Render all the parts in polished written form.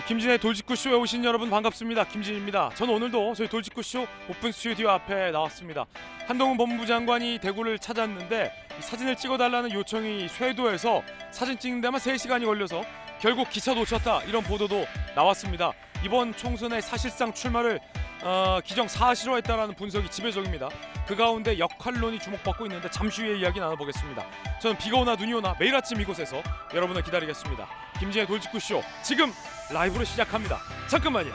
김진의 돌직구쇼에 오신 여러분 반갑습니다. 김진입니다. 저는 오늘도 저희 돌직구쇼 오픈 스튜디오 앞에 나왔습니다. 한동훈 법무부 장관이 대구를 찾았는데 사진을 찍어달라는 요청이 쇄도해서 사진 찍는 데만 3시간이 걸려서 결국 기차 놓쳤다, 이런 보도도 나왔습니다. 이번 총선에 사실상 출마를 기정사실화 했다라는 분석이 지배적입니다. 그 가운데 역할론이 주목받고 있는데 잠시 후에 이야기 나눠보겠습니다. 저는 비가 오나 눈이 오나 매일 아침 이곳에서 여러분을 기다리겠습니다. 김진의 돌직구쇼 지금 라이브로 시작합니다. 잠깐만요.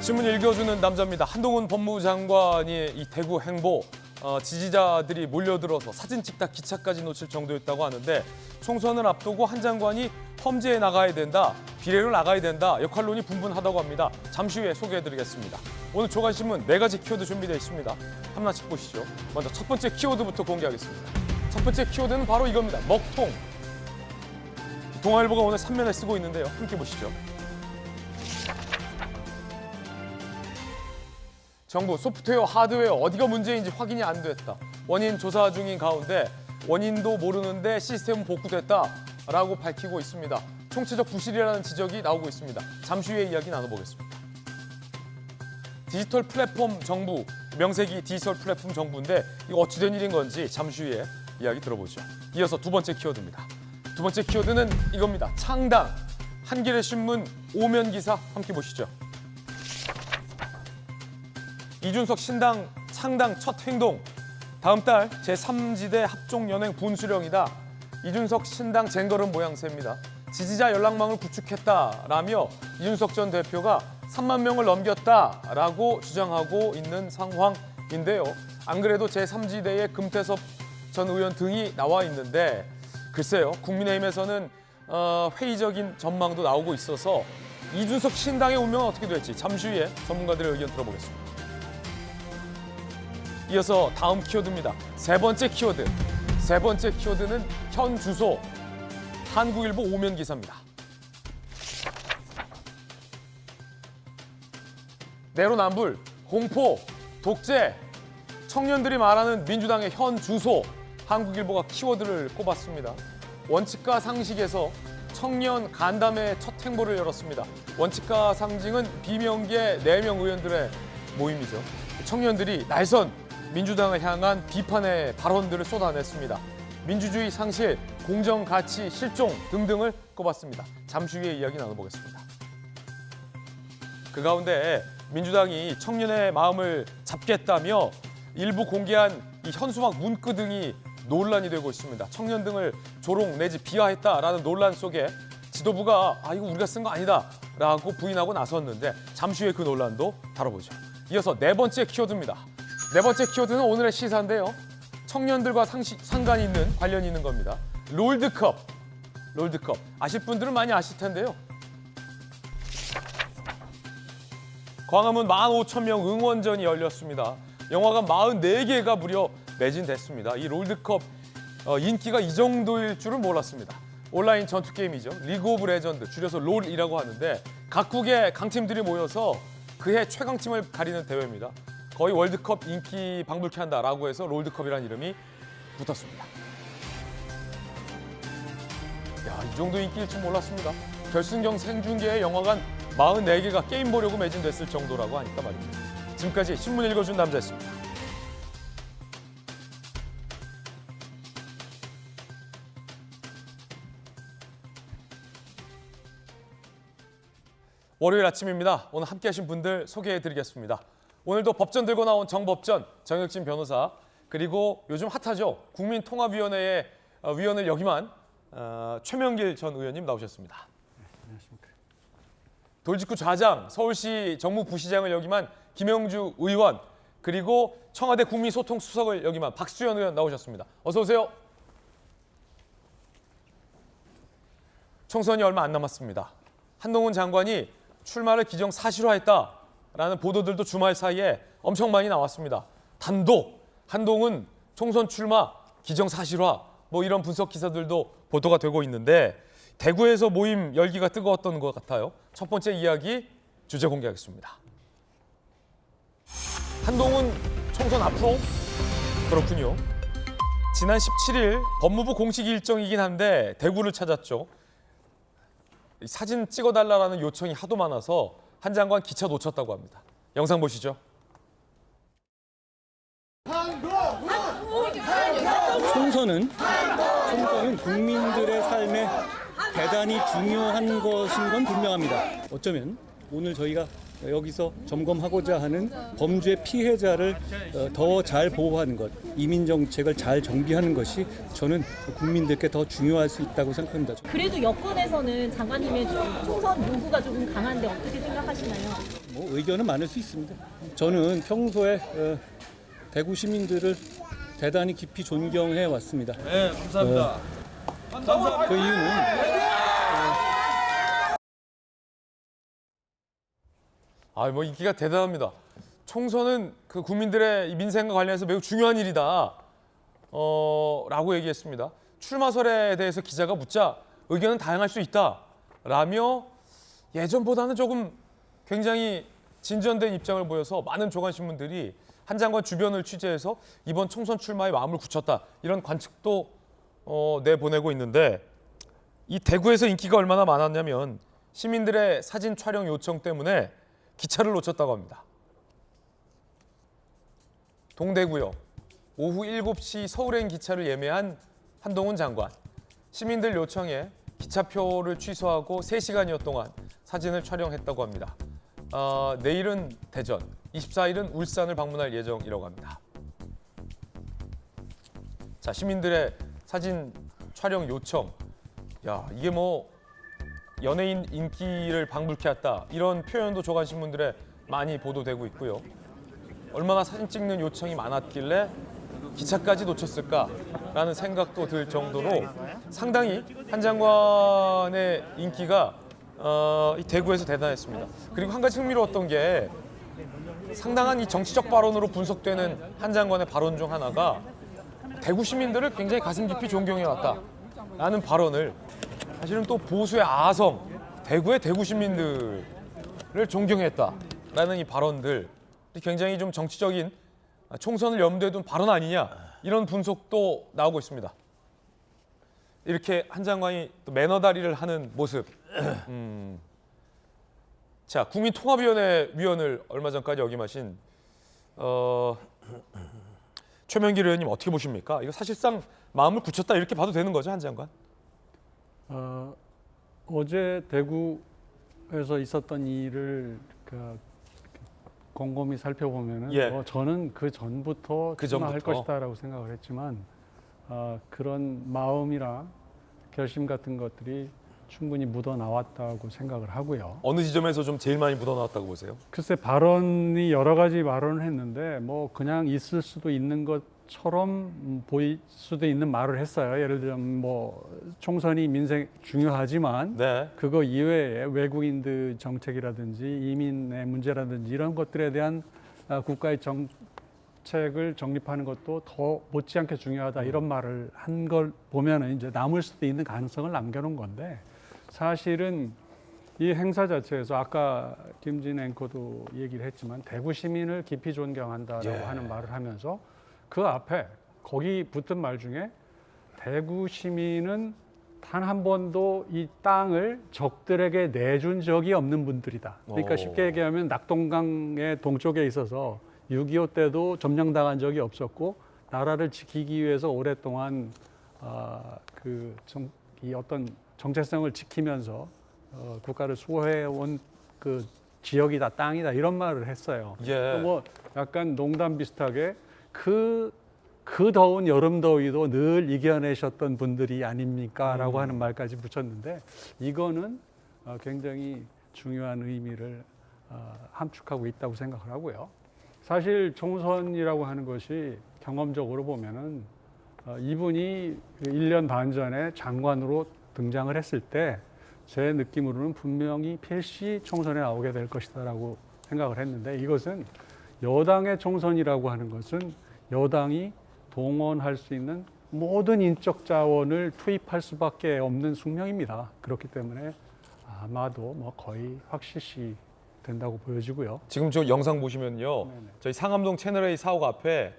신문 읽어주는 남자입니다. 한동훈 법무부 장관이 이 대구 행보, 지지자들이 몰려들어서 사진 찍다 기차까지 놓칠 정도였다고 하는데, 총선을 앞두고 한 장관이 험지에 나가야 된다, 비례로 나가야 된다, 역할론이 분분하다고 합니다. 잠시 후에 소개해드리겠습니다. 오늘 조간신문 4가지 키워드 준비되어 있습니다. 하나씩 보시죠. 먼저 첫 번째 키워드부터 공개하겠습니다. 첫 번째 키워드는 바로 이겁니다. 먹통. 동아일보가 오늘 3면에 쓰고 있는데요. 함께 보시죠. 정부 소프트웨어, 하드웨어 어디가 문제인지 확인이 안 됐다. 원인 조사 중인 가운데 원인도 모르는데 시스템은 복구됐다라고 밝히고 있습니다. 총체적 부실이라는 지적이 나오고 있습니다. 잠시 후에 이야기 나눠보겠습니다. 디지털 플랫폼 정부, 명색이 디지털 플랫폼 정부인데 이거 어찌 된 일인 건지 잠시 후에 이야기 들어보죠. 이어서 두 번째 키워드입니다. 두 번째 키워드는 이겁니다. 창당, 한겨레 신문 5면 기사 함께 보시죠. 이준석 신당 창당 첫 행동, 다음 달 제3지대 합종연행 분수령이다. 이준석 신당 쟁걸음 모양새입니다. 지지자 연락망을 구축했다라며 이준석 전 대표가 3만 명을 넘겼다라고 주장하고 있는 상황인데요. 안 그래도 제3지대에 금태섭 전 의원 등이 나와 있는데, 글쎄요, 국민의힘에서는 회의적인 전망도 나오고 있어서 이준석 신당의 운명은 어떻게 될지 잠시 후에 전문가들의 의견 들어보겠습니다. 이어서 다음 키워드입니다. 세 번째 키워드. 세 번째 키워드는 현 주소. 한국일보 5면 기사입니다. 내로남불, 공포, 독재, 청년들이 말하는 민주당의 현 주소. 한국일보가 키워드를 꼽았습니다. 원칙과 상식에서 청년 간담회 첫 행보를 열었습니다. 원칙과 상징은 비명계 4명 의원들의 모임이죠. 청년들이 날선 민주당을 향한 비판의 발언들을 쏟아냈습니다. 민주주의 상실, 공정 가치 실종 등등을 꼽았습니다. 잠시 후에 이야기 나눠보겠습니다. 그 가운데 민주당이 청년의 마음을 잡겠다며 일부 공개한 이 현수막 문구 등이 논란이 되고 있습니다. 청년 등을 조롱 내지 비하했다라는 논란 속에 지도부가 이거 우리가 쓴 거 아니다라고 부인하고 나섰는데, 잠시 후에 그 논란도 다뤄보죠. 이어서 네 번째 키워드입니다. 네 번째 키워드는 오늘의 시사인데요. 청년들과 상관이 있는, 관련이 있는 겁니다. 롤드컵. 롤드컵. 아실 분들은 많이 아실 텐데요. 광화문 15,000명 응원전이 열렸습니다. 영화관 44개가 무려 매진됐습니다. 이 롤드컵 인기가 이 정도일 줄은 몰랐습니다. 온라인 전투 게임이죠. 리그 오브 레전드, 줄여서 롤이라고 하는데 각국의 강팀들이 모여서 그해 최강팀을 가리는 대회입니다. 거의 월드컵 인기 방불케 한다라고 해서 롤드컵이라는 이름이 붙었습니다. 이 정도 인기일 줄 몰랐습니다. 결승전 생중계에 영화관 44개가 게임 보려고 매진됐을 정도라고 하니까 말입니다. 지금까지 신문 읽어준 남자였습니다. 월요일 아침입니다. 오늘 함께하신 분들 소개해드리겠습니다. 오늘도 법전 들고 나온 정법전 정혁진 변호사, 그리고 요즘 핫하죠. 국민통합위원회의 위원을 역임한 최명길 전 의원님 나오셨습니다. 네, 안녕하십니까. 돌직구 좌장, 서울시 정무부시장을 역임한 김영주 의원, 그리고 청와대 국민소통수석을 역임한 박수현 의원 나오셨습니다. 어서 오세요. 총선이 얼마 안 남았습니다. 한동훈 장관이 출마를 기정사실화했다라는 보도들도 주말 사이에 엄청 많이 나왔습니다. 단독 한동훈 총선 출마 기정사실화 뭐 이런 분석 기사들도 보도가 되고 있는데 대구에서 모임 열기가 뜨거웠던 것 같아요. 첫 번째 이야기 주제 공개하겠습니다. 한동훈 총선 앞으로? 그렇군요. 지난 17일 법무부 공식 일정이긴 한데 대구를 찾았죠. 사진 찍어달라는 요청이 하도 많아서 한 장관 기차 놓쳤다고 합니다. 영상 보시죠. 총선은 국민들의 삶에 대단히 중요한 것인 건 분명합니다. 어쩌면 오늘 저희가 여기서 점검하고자 하는 범죄 피해자를 더 잘 보호하는 것, 이민 정책을 잘 정비하는 것이 저는 국민들께 더 중요할 수 있다고 생각합니다. 그래도 여권에서는 장관님의 총선 요구가 조금 강한데 어떻게 생각하시나요? 뭐 의견은 많을 수 있습니다. 저는 평소에 대구 시민들을 대단히 깊이 존경해 왔습니다. 네, 감사합니다. 그 이유는 뭐 인기가 대단합니다. 총선은 그 국민들의 민생과 관련해서 매우 중요한 일이다. 라고 얘기했습니다. 출마설에 대해서 기자가 묻자 의견은 다양할 수 있다. 라며 예전보다는 조금 굉장히 진전된 입장을 보여서 많은 조간신문들이 한 장관 주변을 취재해서 이번 총선 출마에 마음을 굳혔다. 이런 관측도 내보내고 있는데 이 대구에서 인기가 얼마나 많았냐면 시민들의 사진 촬영 요청 때문에 기차를 놓쳤다고 합니다. 동대구역 오후 7시 서울행 기차를 예매한 한동훈 장관. 시민들 요청에 기차표를 취소하고 3시간여 동안 사진을 촬영했다고 합니다. 내일은 대전, 24일은 울산을 방문할 예정이라고 합니다. 자, 시민들의 사진 촬영 요청. 야, 이게 뭐 연예인 인기를 방불케 했다. 이런 표현도 조간신문들에 많이 보도되고 있고요. 얼마나 사진 찍는 요청이 많았길래 기차까지 놓쳤을까라는 생각도 들 정도로 상당히 한 장관의 인기가 이 대구에서 대단했습니다. 그리고 한 가지 흥미로웠던 게 상당한 이 정치적 발언으로 분석되는 한 장관의 발언 중 하나가 대구 시민들을 굉장히 가슴 깊이 존경해왔다라는 발언을 사실은 또 보수의 아성, 대구의 대구 시민들을 존경했다라는 이 발언들 굉장히 좀 정치적인 총선을 염두에 둔 발언 아니냐 이런 분석도 나오고 있습니다. 이렇게 한 장관이 또 매너다리를 하는 모습. 자, 국민통합위원회 위원을 얼마 전까지 역임하신 최명길 의원님 어떻게 보십니까? 이거 사실상 마음을 굳혔다 이렇게 봐도 되는 거죠, 한 장관? 어제 대구에서 있었던 일을 곰곰이 살펴보면은 예. 저는 그 전부터 출마할 것이다라고 생각을 했지만 그런 마음이나 결심 같은 것들이 충분히 묻어 나왔다고 생각을 하고요. 어느 지점에서 좀 제일 많이 묻어 나왔다고 보세요? 글쎄 발언이 여러 가지 발언을 했는데 뭐 그냥 있을 수도 있는 것처럼 보일 수도 있는 말을 했어요. 예를 들면 뭐 총선이 민생 중요하지만 네. 그거 이외에 외국인들 정책이라든지 이민의 문제라든지 이런 것들에 대한 국가의 정책을 정립하는 것도 더 못지않게 중요하다 이런 말을 한 걸 보면은 이제 남을 수도 있는 가능성을 남겨놓은 건데 사실은 이 행사 자체에서 아까 김진 앵커도 얘기를 했지만 대구 시민을 깊이 존경한다라고 예. 하는 말을 하면서 그 앞에 거기 붙은 말 중에 대구 시민은 단 한 번도 이 땅을 적들에게 내준 적이 없는 분들이다. 그러니까 쉽게 얘기하면 낙동강의 동쪽에 있어서 6.25 때도 점령당한 적이 없었고 나라를 지키기 위해서 오랫동안 이 어떤 정체성을 지키면서 국가를 수호해온 그 지역이다, 땅이다 이런 말을 했어요. 예. 뭐 약간 농담 비슷하게 그 더운 여름 더위도 늘 이겨내셨던 분들이 아닙니까라고 하는 말까지 붙였는데 이거는 굉장히 중요한 의미를 함축하고 있다고 생각을 하고요. 사실 총선이라고 하는 것이 경험적으로 보면은 이분이 1년 반 전에 장관으로 등장을 했을 때 제 느낌으로는 분명히 필시 총선에 나오게 될 것이다라고 생각을 했는데 이것은 여당의 총선이라고 하는 것은 여당이 동원할 수 있는 모든 인적 자원을 투입할 수밖에 없는 숙명입니다. 그렇기 때문에 아마도 뭐 거의 확실시 된다고 보여지고요. 지금 저 영상 보시면요. 저희 상암동 채널A 사옥 앞에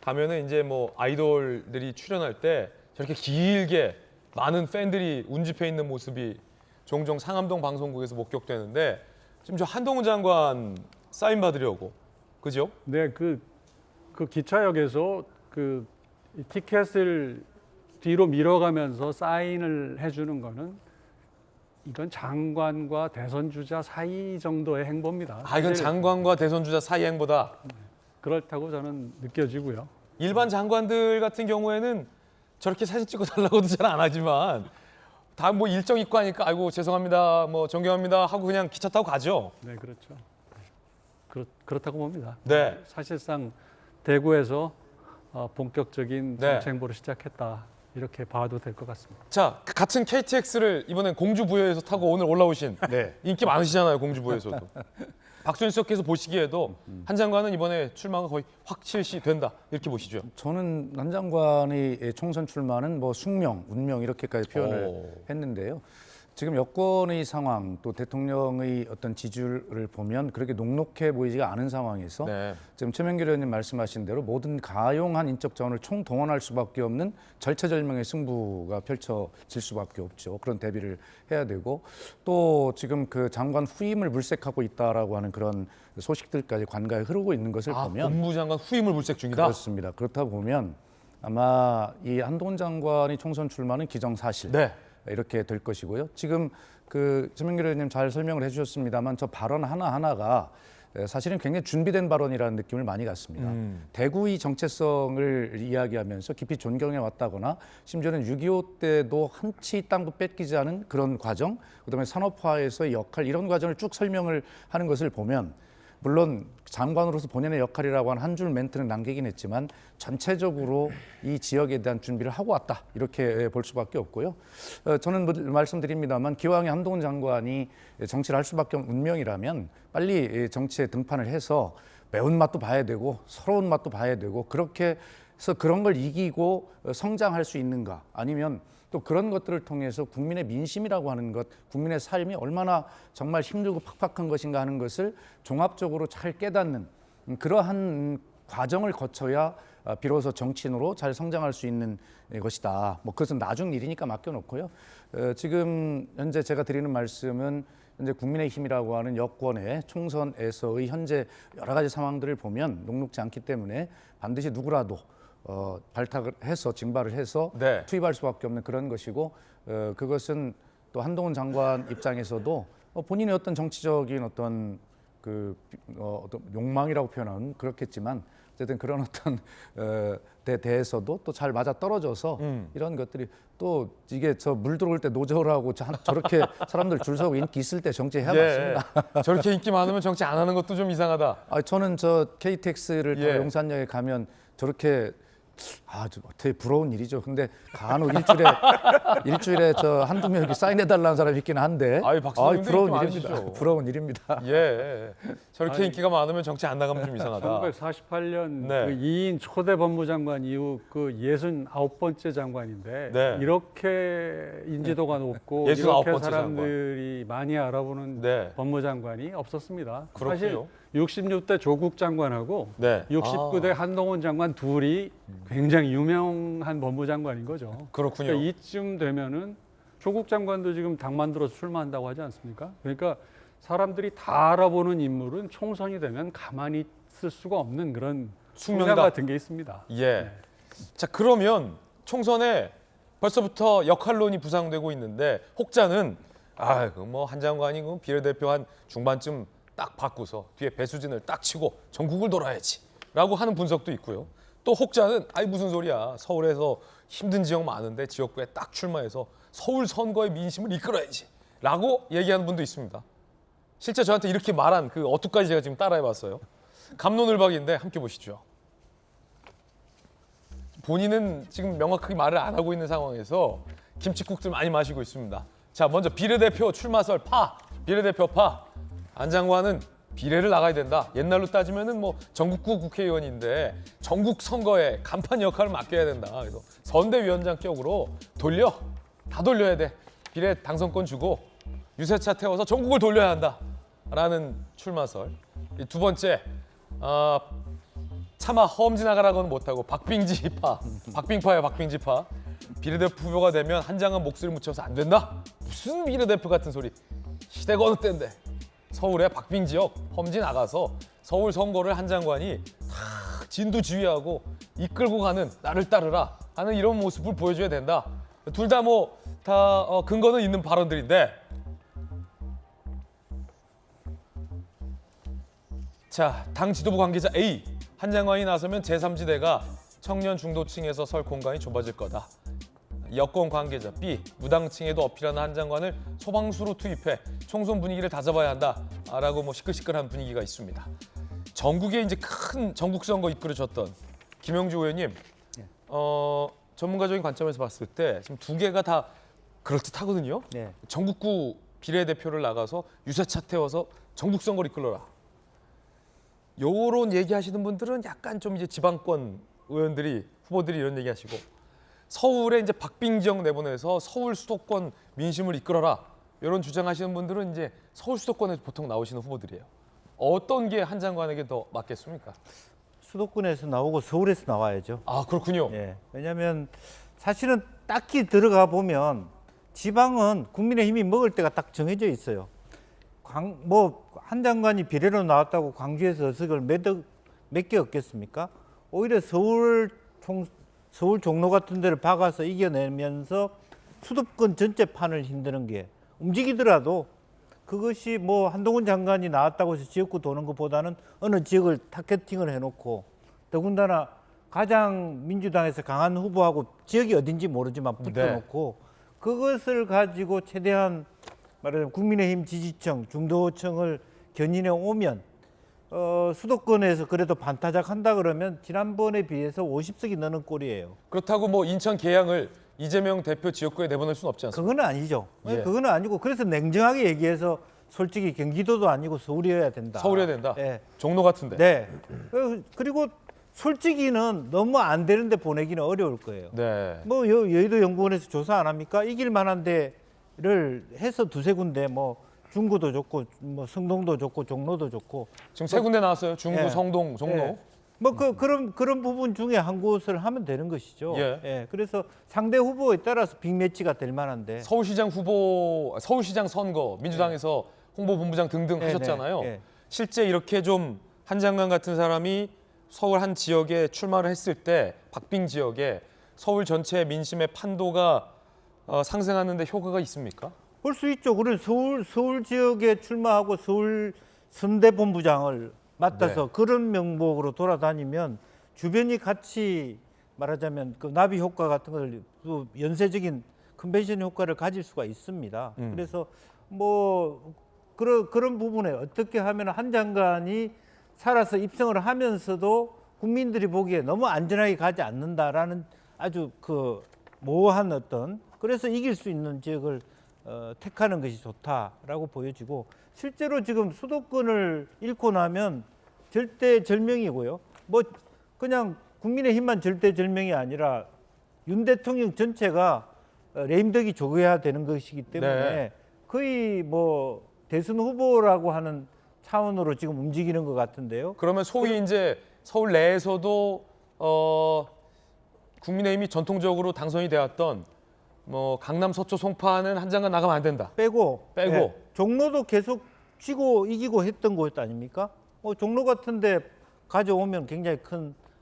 가면은 이제 뭐 아이돌들이 출연할 때 저렇게 길게 많은 팬들이 운집해 있는 모습이 종종 상암동 방송국에서 목격되는데 지금 저 한동훈 장관 사인 받으려고 그죠? 네, 그 기차역에서 그 티켓을 뒤로 밀어가면서 사인을 해주는 거는 이건 장관과 대선 주자 사이 정도의 행보입니다. 아 이건 사실 장관과 대선 주자 사이 행보다. 그렇다고 저는 느껴지고요. 일반 장관들 같은 경우에는 저렇게 사진 찍어 달라고도 잘 안 하지만 다 뭐 일정 있고 하니까 아이고 죄송합니다, 뭐 존경합니다 하고 그냥 기차 타고 가죠. 네, 그렇죠. 그렇다고 봅니다. 네. 사실상 대구에서 본격적인 네. 정치 행보를 시작했다 이렇게 봐도 될 것 같습니다. 자, 같은 KTX를 이번엔 공주부여에서 타고 오늘 올라오신 네. 인기 많으시잖아요, 공주부여에서도. 박순석께서 보시기에도 한 장관은 이번에 출마가 거의 확실시 된다 이렇게 보시죠. 저는 한 장관의 총선 출마는 뭐 숙명, 운명 이렇게까지 표현을 오. 했는데요. 지금 여권의 상황 또 대통령의 어떤 지지율을 보면 그렇게 녹록해 보이지가 않은 상황에서 네. 지금 최명길 의원님 말씀하신 대로 모든 가용한 인적 자원을 총동원할 수밖에 없는 절체절명의 승부가 펼쳐질 수밖에 없죠. 그런 대비를 해야 되고 또 지금 그 장관 후임을 물색하고 있다라고 하는 그런 소식들까지 관가에 흐르고 있는 것을 보면 법무부 장관 후임을 물색 중이다. 그렇습니다. 그렇다 보면 아마 이 한동훈 장관이 총선 출마는 기정사실. 네. 이렇게 될 것이고요. 지금 그 최명길 의원님 잘 설명을 해주셨습니다만 저 발언 하나하나가 사실은 굉장히 준비된 발언이라는 느낌을 많이 갖습니다. 대구의 정체성을 이야기하면서 깊이 존경해 왔다거나 심지어는 6.25 때도 한치 땅도 뺏기지 않은 그런 과정, 그다음에 산업화에서의 역할 이런 과정을 쭉 설명을 하는 것을 보면 물론 장관으로서 본인의 역할이라고 하는 한 줄 멘트는 남기긴 했지만 전체적으로 이 지역에 대한 준비를 하고 왔다 이렇게 볼 수밖에 없고요. 저는 말씀드립니다만 기왕에 한동훈 장관이 정치를 할 수밖에 없는 운명이라면 빨리 정치에 등판을 해서 매운맛도 봐야 되고 서러운 맛도 봐야 되고 그렇게 해서 그런 걸 이기고 성장할 수 있는가 아니면 또 그런 것들을 통해서 국민의 민심이라고 하는 것, 국민의 삶이 얼마나 정말 힘들고 팍팍한 것인가 하는 것을 종합적으로 잘 깨닫는 그러한 과정을 거쳐야 비로소 정치인으로 잘 성장할 수 있는 것이다. 뭐 그것은 나중 일이니까 맡겨놓고요. 지금 현재 제가 드리는 말씀은 현재 국민의힘이라고 하는 여권의 총선에서의 현재 여러 가지 상황들을 보면 녹록지 않기 때문에 반드시 누구라도 발탁을 해서 징발을 해서 네. 투입할 수밖에 없는 그런 것이고 그것은 또 한동훈 장관 입장에서도 본인의 어떤 정치적인 어떤 어떤 욕망이라고 표현하는 그렇겠지만 어쨌든 그런 어떤 대해서도 또 잘 맞아 떨어져서 이런 것들이 또 이게 저 물 들어올 때 노저라고 저렇게 사람들 줄 서고 인기 있을 때 정치 해봤습니다. 저렇게 인기 많으면 정치 안 하는 것도 좀 이상하다. 저는 저 KTX를 예. 타고 용산역에 가면 저렇게 되게 부러운 일이죠. 근데 간혹 일주일에 저 한두 명 이렇게 사인해달라는 사람이 있긴 한데 아이, 박사님도 부러운 인기 일입니다. 많으시죠. 부러운 일입니다. 예. 저렇게 인기가 많으면 정치 안 나가면 좀 이상하다. 1948년 네. 그 2인 초대 법무장관 이후 그 69번째 장관인데 네. 이렇게 인지도가 높고 69번째 이렇게 사람들이 많이 알아보는 네. 법무장관이 없었습니다. 그렇군요. 사실 66대 조국 장관하고 네. 69대 한동훈 장관 둘이 굉장히 유명한 법무장관인 거죠. 그렇군요. 그러니까 이쯤 되면은 조국 장관도 지금 당 만들어서 출마한다고 하지 않습니까? 그러니까 사람들이 다 알아보는 인물은 총선이 되면 가만히 있을 수가 없는 그런 숙명이다. 숙명 같은 게 있습니다. 예. 자, 그러면 총선에 벌써부터 역할론이 부상되고 있는데 혹자는 한 장관이 그 비례대표 한 중반쯤 딱 바꾸서 뒤에 배수진을 딱 치고 전국을 돌아야지라고 하는 분석도 있고요. 또 혹자는 무슨 소리야. 서울에서 힘든 지역 많은데 지역구에 딱 출마해서 서울 선거의 민심을 이끌어야지라고 얘기하는 분도 있습니다. 실제 저한테 이렇게 말한 그 어투까지 제가 지금 따라해봤어요. 갑론을박인데 함께 보시죠. 본인은 지금 명확하게 말을 안 하고 있는 상황에서 김칫국들 많이 마시고 있습니다. 자, 먼저 비례대표 출마설 비례대표 안 장관은 비례를 나가야 된다. 옛날로 따지면은 뭐 전국구 국회의원인데 전국 선거에 간판 역할을 맡겨야 된다. 그래서 선대위원장격으로 다 돌려야 돼. 비례 당선권 주고 유세차 태워서 전국을 돌려야 한다라는 출마설. 이 두 번째, 차마 험지나가라고는 못하고 박빙지파, 박빙파예요, 박빙지파. 비례대표 후보가 되면 한 장은 목소리 묻혀서 안 된다. 무슨 비례대표 같은 소리. 시대가 어느 때인데. 서울의 박빙 지역 험지 나가서 서울 선거를 한 장관이 다 진두지휘하고 이끌고 가는 나를 따르라 하는 이런 모습을 보여줘야 된다. 둘 다 다 근거는 있는 발언들인데 자, 당 지도부 관계자 A 한 장관이 나서면 제3지대가 청년 중도층에서 설 공간이 좁아질 거다. 여권 관계자 B 무당층에도 어필하는 한 장관을 소방수로 투입해 총선 분위기를 다잡아야 한다라고 시끌시끌한 분위기가 있습니다. 전국에 이제 큰 전국 선거 이끌어줬던 김영주 의원님, 전문가적인 관점에서 봤을 때 지금 두 개가 다 그럴듯하거든요. 네. 전국구 비례대표를 나가서 유세차 태워서 전국 선거를 이끌어라. 요런 얘기하시는 분들은 약간 좀 이제 지방권 후보들이 이런 얘기하시고. 서울에 이제 박빙 지역 내보내서 서울 수도권 민심을 이끌어라 이런 주장하시는 분들은 이제 서울 수도권에서 보통 나오시는 후보들이에요. 어떤 게 한 장관에게 더 맞겠습니까? 수도권에서 나오고 서울에서 나와야죠. 아 그렇군요. 예. 왜냐하면 사실은 딱히 들어가 보면 지방은 국민의힘이 먹을 때가 딱 정해져 있어요. 한 장관이 비례로 나왔다고 광주에서 의석을 몇 개 얻겠습니까? 오히려 서울 종로 같은 데를 박아서 이겨내면서 수도권 전체 판을 흔드는 게 움직이더라도 그것이 한동훈 장관이 나왔다고 해서 지역구 도는 것보다는 어느 지역을 타겟팅을 해놓고 더군다나 가장 민주당에서 강한 후보하고 지역이 어딘지 모르지만 붙여놓고 그것을 가지고 최대한 말하자면 국민의힘 지지층, 중도층을 견인해 오면 수도권에서 그래도 반타작 한다 그러면 지난번에 비해서 50석이 넘는 꼴이에요. 그렇다고 인천 계양을 이재명 대표 지역구에 내보낼 수는 없지 않습니까? 그거는 아니죠. 예. 그거는 아니고 그래서 냉정하게 얘기해서 솔직히 경기도도 아니고 서울이어야 된다. 서울이어야 된다. 예. 종로 같은데. 네. 그리고 솔직히는 너무 안 되는데 보내기는 어려울 거예요. 네. 여의도 연구원에서 조사 안 합니까? 이길 만한 데를 해서 두세 군데 중구도 좋고 성동도 좋고 종로도 좋고 지금 세 군데 나왔어요. 중구, 예. 성동, 종로. 예. 그런 부분 중에 한 곳을 하면 되는 것이죠. 예. 그래서 상대 후보에 따라서 빅매치가 될 만한데 서울시장 선거 민주당에서 홍보본부장 등등 하셨잖아요. 네. 실제 이렇게 좀 한 장관 같은 사람이 서울 한 지역에 출마를 했을 때 박빙 지역에 서울 전체 민심의 판도가 상승하는 데 효과가 있습니까? 볼 수 있죠. 그런 서울 지역에 출마하고 서울 선대본부장을 맡아서 그런 명목으로 돌아다니면 주변이 같이 말하자면 그 나비 효과 같은 걸 또 연쇄적인 컨벤션 효과를 가질 수가 있습니다. 그래서 그런 부분에 어떻게 하면 한 장관이 살아서 입성을 하면서도 국민들이 보기에 너무 안전하게 가지 않는다라는 아주 모호한 그래서 이길 수 있는 지역을 택하는 것이 좋다라고 보여지고 실제로 지금 수도권을 잃고 나면 절대절명이고요. 그냥 국민의힘만 절대절명이 아니라 윤 대통령 전체가 레임덕이 조겨야 되는 것이기 때문에 거의 대선 후보라고 하는 차원으로 지금 움직이는 것 같은데요. 그러면 소위 이제 서울 내에서도 국민의힘이 전통적으로 당선이 되었던 강남 서초 송파는 한 장관 나가면 안 된다. 빼고 예. 종로도 계속 쥐고 이기고 했던 곳 아닙니까? 종로 같은데 가져오면 굉장히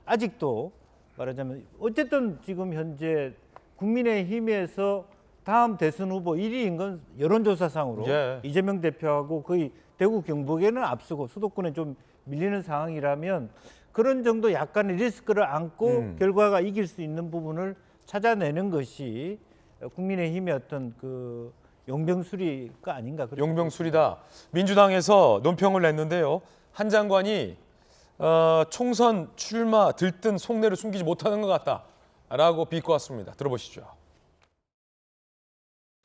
아직도 말하자면 어쨌든 지금 현재 국민의힘에서 다음 대선 후보 1위인 건 여론조사상으로 이재명 대표하고 거의 대구 경북에는 앞서고 수도권에 좀 밀리는 상황이라면 그런 정도 약간의 리스크를 안고 결과가 이길 수 있는 부분을 찾아내는 것이 국민의힘의 어떤 용병술이가 아닌가. 용병술이다. 민주당에서 논평을 냈는데요. 한 장관이 총선 출마 들뜬 속내를 숨기지 못하는 것 같다라고 비꼬았습니다. 들어보시죠.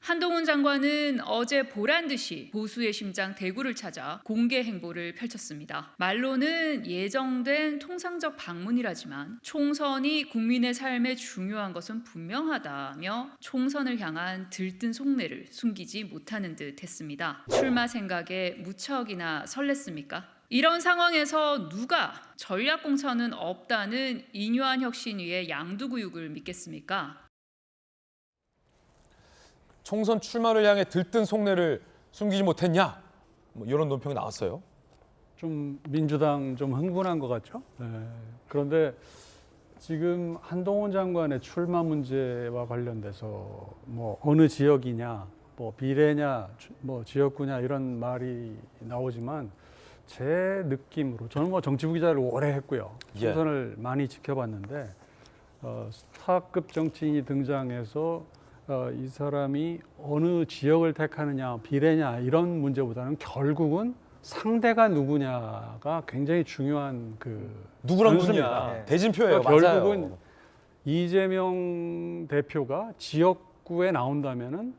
한동훈 장관은 어제 보란 듯이 보수의 심장 대구를 찾아 공개 행보를 펼쳤습니다. 말로는 예정된 통상적 방문이라지만 총선이 국민의 삶에 중요한 것은 분명하다며 총선을 향한 들뜬 속내를 숨기지 못하는 듯 했습니다. 출마 생각에 무척이나 설렜습니까? 이런 상황에서 누가 전략공천은 없다는 인유한 혁신위의 양두구육을 믿겠습니까? 총선 출마를 향해 들뜬 속내를 숨기지 못했냐? 뭐 이런 논평이 나왔어요. 좀 민주당 좀 흥분한 것 같죠? 네. 그런데 지금 한동훈 장관의 출마 문제와 관련돼서 뭐 어느 지역이냐, 뭐 비례냐, 뭐 지역구냐 이런 말이 나오지만 제 느낌으로 저는 뭐 정치부 기자를 오래 했고요. 총선을 많이 지켜봤는데 스타급 정치인이 등장해서 이 사람이 어느 지역을 택하느냐, 비례냐 이런 문제보다는 결국은 상대가 누구냐가 굉장히 중요한 누구랑 변수입니다. 누구냐. 대진표예요. 그러니까 맞아요. 결국은 이재명 대표가 지역구에 나온다면은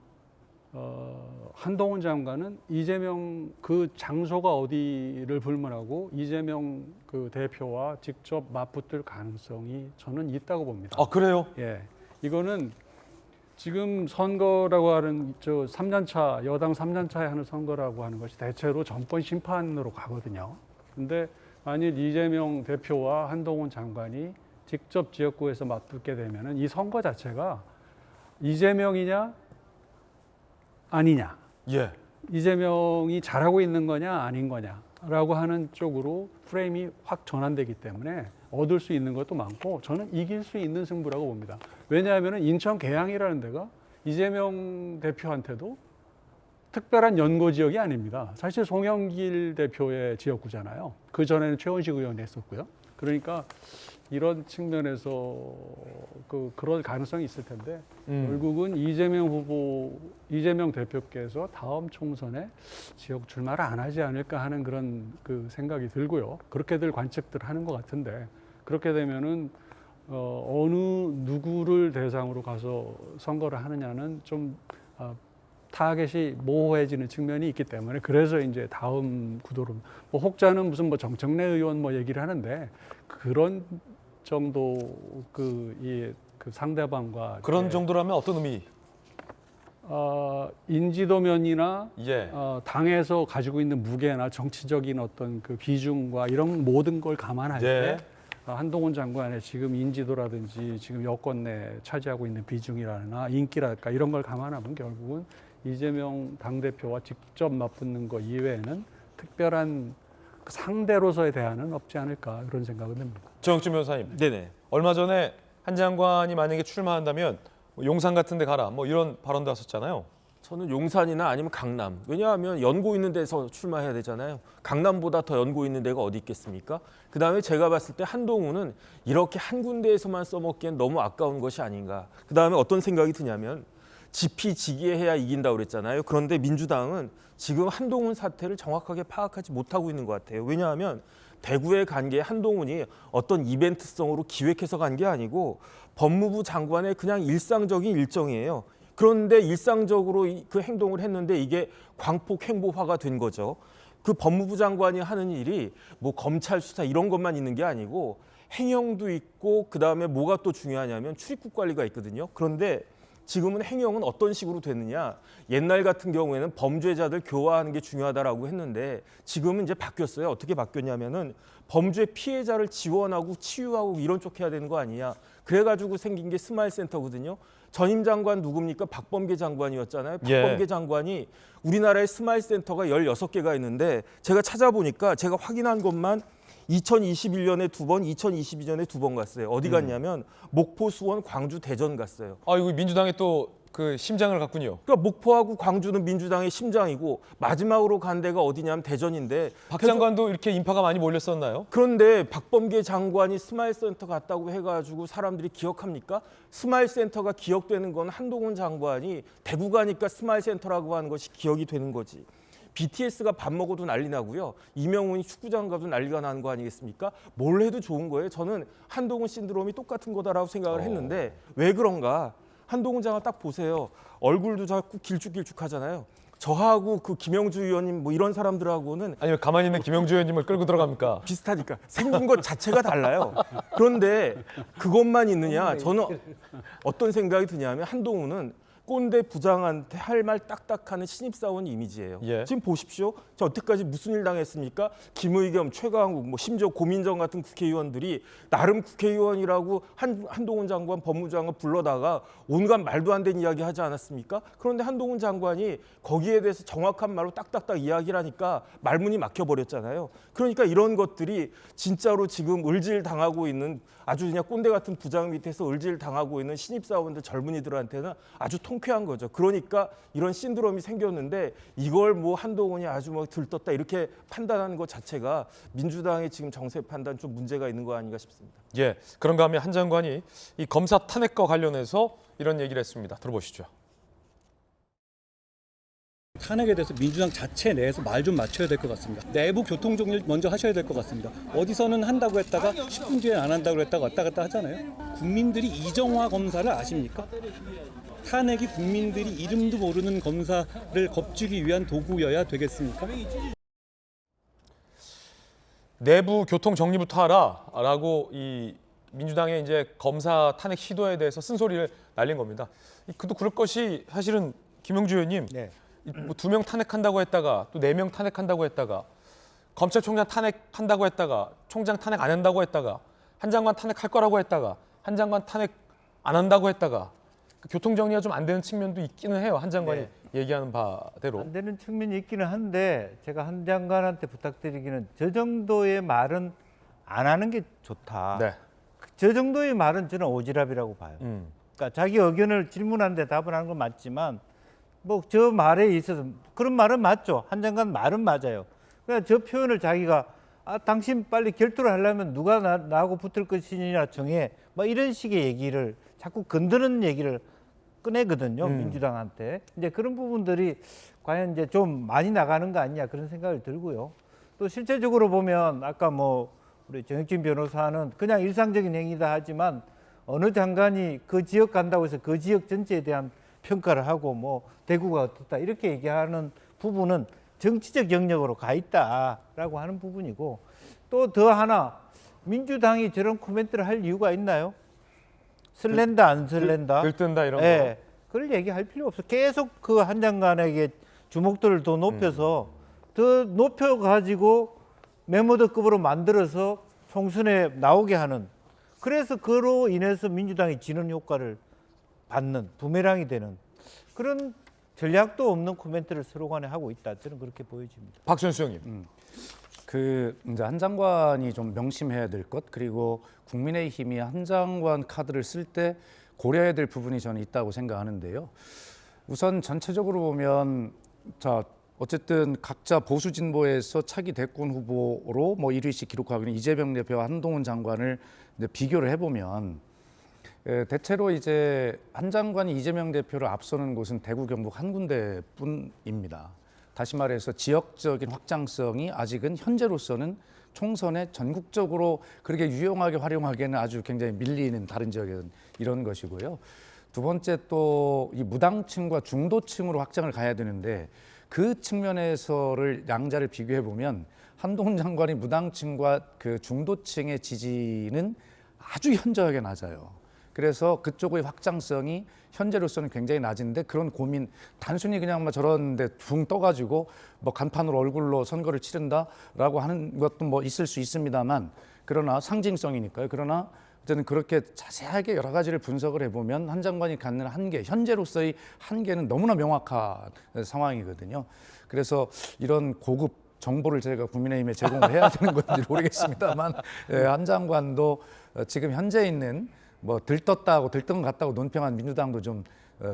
한동훈 장관은 이재명 그 장소가 어디를 불문하고 이재명 그 대표와 직접 맞붙을 가능성이 저는 있다고 봅니다. 아, 그래요? 예, 이거는 지금 선거라고 하는 3년차 여당 3년차에 하는 선거라고 하는 것이 대체로 정권 심판으로 가거든요. 근데 만일 이재명 대표와 한동훈 장관이 직접 지역구에서 맞붙게 되면은 이 선거 자체가 이재명이냐 아니냐, 예. 이재명이 잘하고 있는 거냐 아닌 거냐라고 하는 쪽으로 프레임이 확 전환되기 때문에 얻을 수 있는 것도 많고 저는 이길 수 있는 승부라고 봅니다. 왜냐하면 인천 계양이라는 데가 이재명 대표한테도 특별한 연고 지역이 아닙니다. 사실 송영길 대표의 지역구잖아요. 그 전에는 최원식 의원이 했었고요. 그러니까 이런 측면에서 그럴 가능성이 있을 텐데 결국은 이재명 대표께서 다음 총선에 지역 출마를 안 하지 않을까 하는 그런 생각이 들고요. 그렇게들 관측들 하는 것 같은데 그렇게 되면은 어느 누구를 대상으로 가서 선거를 하느냐는 좀 타겟이 모호해지는 측면이 있기 때문에 그래서 이제 다음 구도로 뭐 혹자는 무슨 뭐 정청래 의원 뭐 얘기를 하는데 그런 정도 그 상대방과 그런 정도라면 어떤 의미? 인지도면이나 예. 당에서 가지고 있는 무게나 정치적인 어떤 그 비중과 이런 모든 걸 감안할 예. 때 한동훈 장관의 지금 인지도라든지 지금 여권 내 차지하고 있는 비중이라나 인기랄까 이런 걸 감안하면 결국은 이재명 당대표와 직접 맞붙는 것 이외에는 특별한 상대로서의 대안은 없지 않을까 그런 생각은 듭니다. 정영준 변호사님. 네네. 얼마 전에 한 장관이 만약에 출마한다면 뭐 용산 같은 데 가라 뭐 이런 발언도 하셨잖아요. 저는 용산이나 아니면 강남. 왜냐하면 연고 있는 데서 출마해야 되잖아요. 강남보다 더 연고 있는 데가 어디 있겠습니까? 그다음에 제가 봤을 때 한동훈은 이렇게 한 군데에서만 써먹기엔 너무 아까운 것이 아닌가. 그다음에 어떤 생각이 드냐면 지피지기해야 이긴다고 그랬잖아요. 그런데 민주당은 지금 한동훈 사태를 정확하게 파악하지 못하고 있는 것 같아요. 왜냐하면 대구에 간 게 한동훈이 어떤 이벤트성으로 기획해서 간 게 아니고 법무부 장관의 그냥 일상적인 일정이에요. 그런데 일상적으로 그 행동을 했는데 이게 광폭 행보화가 된 거죠. 그 법무부 장관이 하는 일이 뭐 검찰 수사 이런 것만 있는 게 아니고 행정도 있고 그다음에 뭐가 또 중요하냐면 출입국 관리가 있거든요. 그런데 지금은 행정은 어떤 식으로 됐느냐. 옛날 같은 경우에는 범죄자들 교화하는 게 중요하다라고 했는데 지금은 이제 바뀌었어요. 어떻게 바뀌었냐면은 범죄 피해자를 지원하고 치유하고 이런 쪽 해야 되는 거 아니냐. 그래가지고 생긴 게 스마일 센터거든요. 전임 장관 누굽니까? 박범계 장관이었잖아요. 박범계 장관이 우리나라에 스마일 센터가 16개가 있는데 제가 찾아보니까 제가 확인한 것만 2021년에 2번, 2022년에 2번 갔어요. 어디 갔냐면 목포, 수원, 광주, 대전 갔어요. 아, 이거 민주당의 또 그 심장을 갖군요. 그러니까 목포하고 광주는 민주당의 심장이고 마지막으로 간 데가 어디냐면 대전인데 박 장관도 이렇게 인파가 많이 몰렸었나요? 그런데 박범계 장관이 스마일 센터 갔다고 해가지고 사람들이 기억합니까? 스마일 센터가 기억되는 건 한동훈 장관이 대구 가니까 스마일 센터라고 하는 것이 기억이 되는 거지. BTS가 밥 먹어도 난리 나고요. 이명훈이 축구장 가도 난리가 나는 거 아니겠습니까? 뭘 해도 좋은 거예요. 저는 한동훈 신드롬이 똑같은 거다라고 생각을 했는데 왜 그런가? 한동훈 장관 딱 보세요. 얼굴도 자꾸 길쭉길쭉하잖아요. 저하고 그 김영주 의원님 뭐 이런 사람들하고는 아니요, 가만히 있는 김영주 의원님을 끌고 들어갑니까? 비슷하니까 생긴 것 자체가 달라요. 그런데 그것만 있느냐? 저는 어떤 생각이 드냐면 한동훈은 꼰대 부장한테 할 말 딱딱하는 신입사원 이미지예요. 예. 지금 보십시오. 저 여태까지 무슨 일 당했습니까? 김의겸, 최강욱, 뭐 심지어 고민정 같은 국회의원들이 나름 국회의원이라고 한동훈 장관, 법무장관 불러다가 온갖 말도 안 되는 이야기 하지 않았습니까? 그런데 한동훈 장관이 거기에 대해서 정확한 말로 딱딱딱 이야기를 하니까 말문이 막혀버렸잖아요. 그러니까 이런 것들이 진짜로 지금 을질 당하고 있는 아주 그냥 꼰대 같은 부장 밑에서 을질 당하고 있는 신입사원들 젊은이들한테는 아주 통쾌한 거죠. 그러니까 이런 신드롬이 생겼는데 이걸 뭐 한동훈이 아주 뭐 들떴다 이렇게 판단하는 것 자체가 민주당의 지금 정세 판단 좀 문제가 있는 거 아닌가 싶습니다. 예, 그런가 하면 한 장관이 이 검사 탄핵과 관련해서 이런 얘기를 했습니다. 들어보시죠. 탄핵에 대해서 민주당 자체 내에서 말 좀 맞춰야 될 것 같습니다. 내부 교통 정리를 먼저 하셔야 될 것 같습니다. 어디서는 한다고 했다가 10분 뒤에 안 한다고 했다가 왔다 갔다 하잖아요. 국민들이 이정화 검사를 아십니까? 탄핵이 국민들이 이름도 모르는 검사를 겁주기 위한 도구여야 되겠습니까? 내부 교통 정리부터 하라라고 이 민주당의 이제 검사 탄핵 시도에 대해서 쓴소리를 날린 겁니다. 그도 그럴 것이 사실은 김영주 의원님 네. 뭐 2명 탄핵한다고 했다가 또 4명 탄핵한다고 했다가 검찰총장 탄핵한다고 했다가 총장 탄핵 안 한다고 했다가 한 장관 탄핵할 거라고 했다가 한 장관 탄핵 안 한다고 했다가 그 교통 정리가 좀 안 되는 측면도 있기는 해요. 한 장관이 얘기하는 바대로. 안 되는 측면이 있기는 한데 제가 한 장관한테 부탁드리기는 저 정도의 말은 안 하는 게 좋다. 네. 저 정도의 말은 저는 오지랖이라고 봐요. 그러니까 자기 의견을 질문하는데 답을 하는 건 맞지만 뭐 저 말에 있어서 그런 말은 맞죠. 한 장관 말은 맞아요. 그러니까 저 표현을 자기가 당신 빨리 결투를 하려면 누가 나하고 붙을 것이냐 정해 뭐 이런 식의 얘기를 자꾸 건드는 얘기를 꺼내거든요. 민주당한테. 이제 그런 부분들이 과연 이제 좀 많이 나가는 거 아니냐 그런 생각을 들고요. 또 실제적으로 보면 아까 뭐 우리 정혁진 변호사는 그냥 일상적인 행위다 하지만 어느 장관이 그 지역 간다고 해서 그 지역 전체에 대한 평가를 하고 뭐 대구가 어떻다 이렇게 얘기하는 부분은 정치적 영역으로 가 있다라고 하는 부분이고 또 더 하나 민주당이 저런 코멘트를 할 이유가 있나요? 설렌다 안 설렌다? 들뜬다 이런 네, 그걸 얘기할 필요 없어. 계속 그 한 장관에게 주목도를 더 높여서 더 높여가지고 메모드급으로 만들어서 총선에 나오게 하는 그래서 그로 인해서 민주당이 지는 효과를 받는 부메랑이 되는 그런 전략도 없는 코멘트를 서로 간에 하고 있다. 저는 그렇게 보여집니다. 거. 박선수 형님. 그 이제 한 장관이 좀 명심해야 될 것 그리고 국민의힘이 한 장관 카드를 쓸 때 고려해야 될 부분이 저는 있다고 생각하는데요. 우선 전체적으로 보면 자 어쨌든 각자 보수 진보에서 차기 대권 후보로 뭐 1위씩 기록하고 있는 이재명 대표와 한동훈 장관을 이제 비교를 해보면 대체로 이제 한 장관이 이재명 대표를 앞서는 곳은 대구 경북 한 군데뿐입니다. 다시 말해서 지역적인 확장성이 아직은 현재로서는 총선에 전국적으로 그렇게 유용하게 활용하기에는 아주 굉장히 밀리는 다른 지역에는 이런 것이고요. 두 번째 또 이 무당층과 중도층으로 확장을 가야 되는데 그 측면에서를 양자를 비교해 보면 한동훈 장관이 무당층과 그 중도층의 지지는 아주 현저하게 낮아요. 그래서 그쪽의 확장성이 현재로서는 굉장히 낮은데 그런 고민 단순히 그냥 뭐 저런데 붕 떠가지고 뭐 간판으로 얼굴로 선거를 치른다라고 하는 것도 뭐 있을 수 있습니다만 그러나 상징성이니까요. 그러나 어쨌든 그렇게 자세하게 여러 가지를 분석을 해보면 한 장관이 갖는 한계, 현재로서의 한계는 너무나 명확한 상황이거든요. 그래서 이런 고급 정보를 제가 국민의힘에 제공을 해야 되는 건지 모르겠습니다만 한 장관도 지금 현재 있는 뭐 들떴다고 들뜬 것 같다고 논평한 민주당도 좀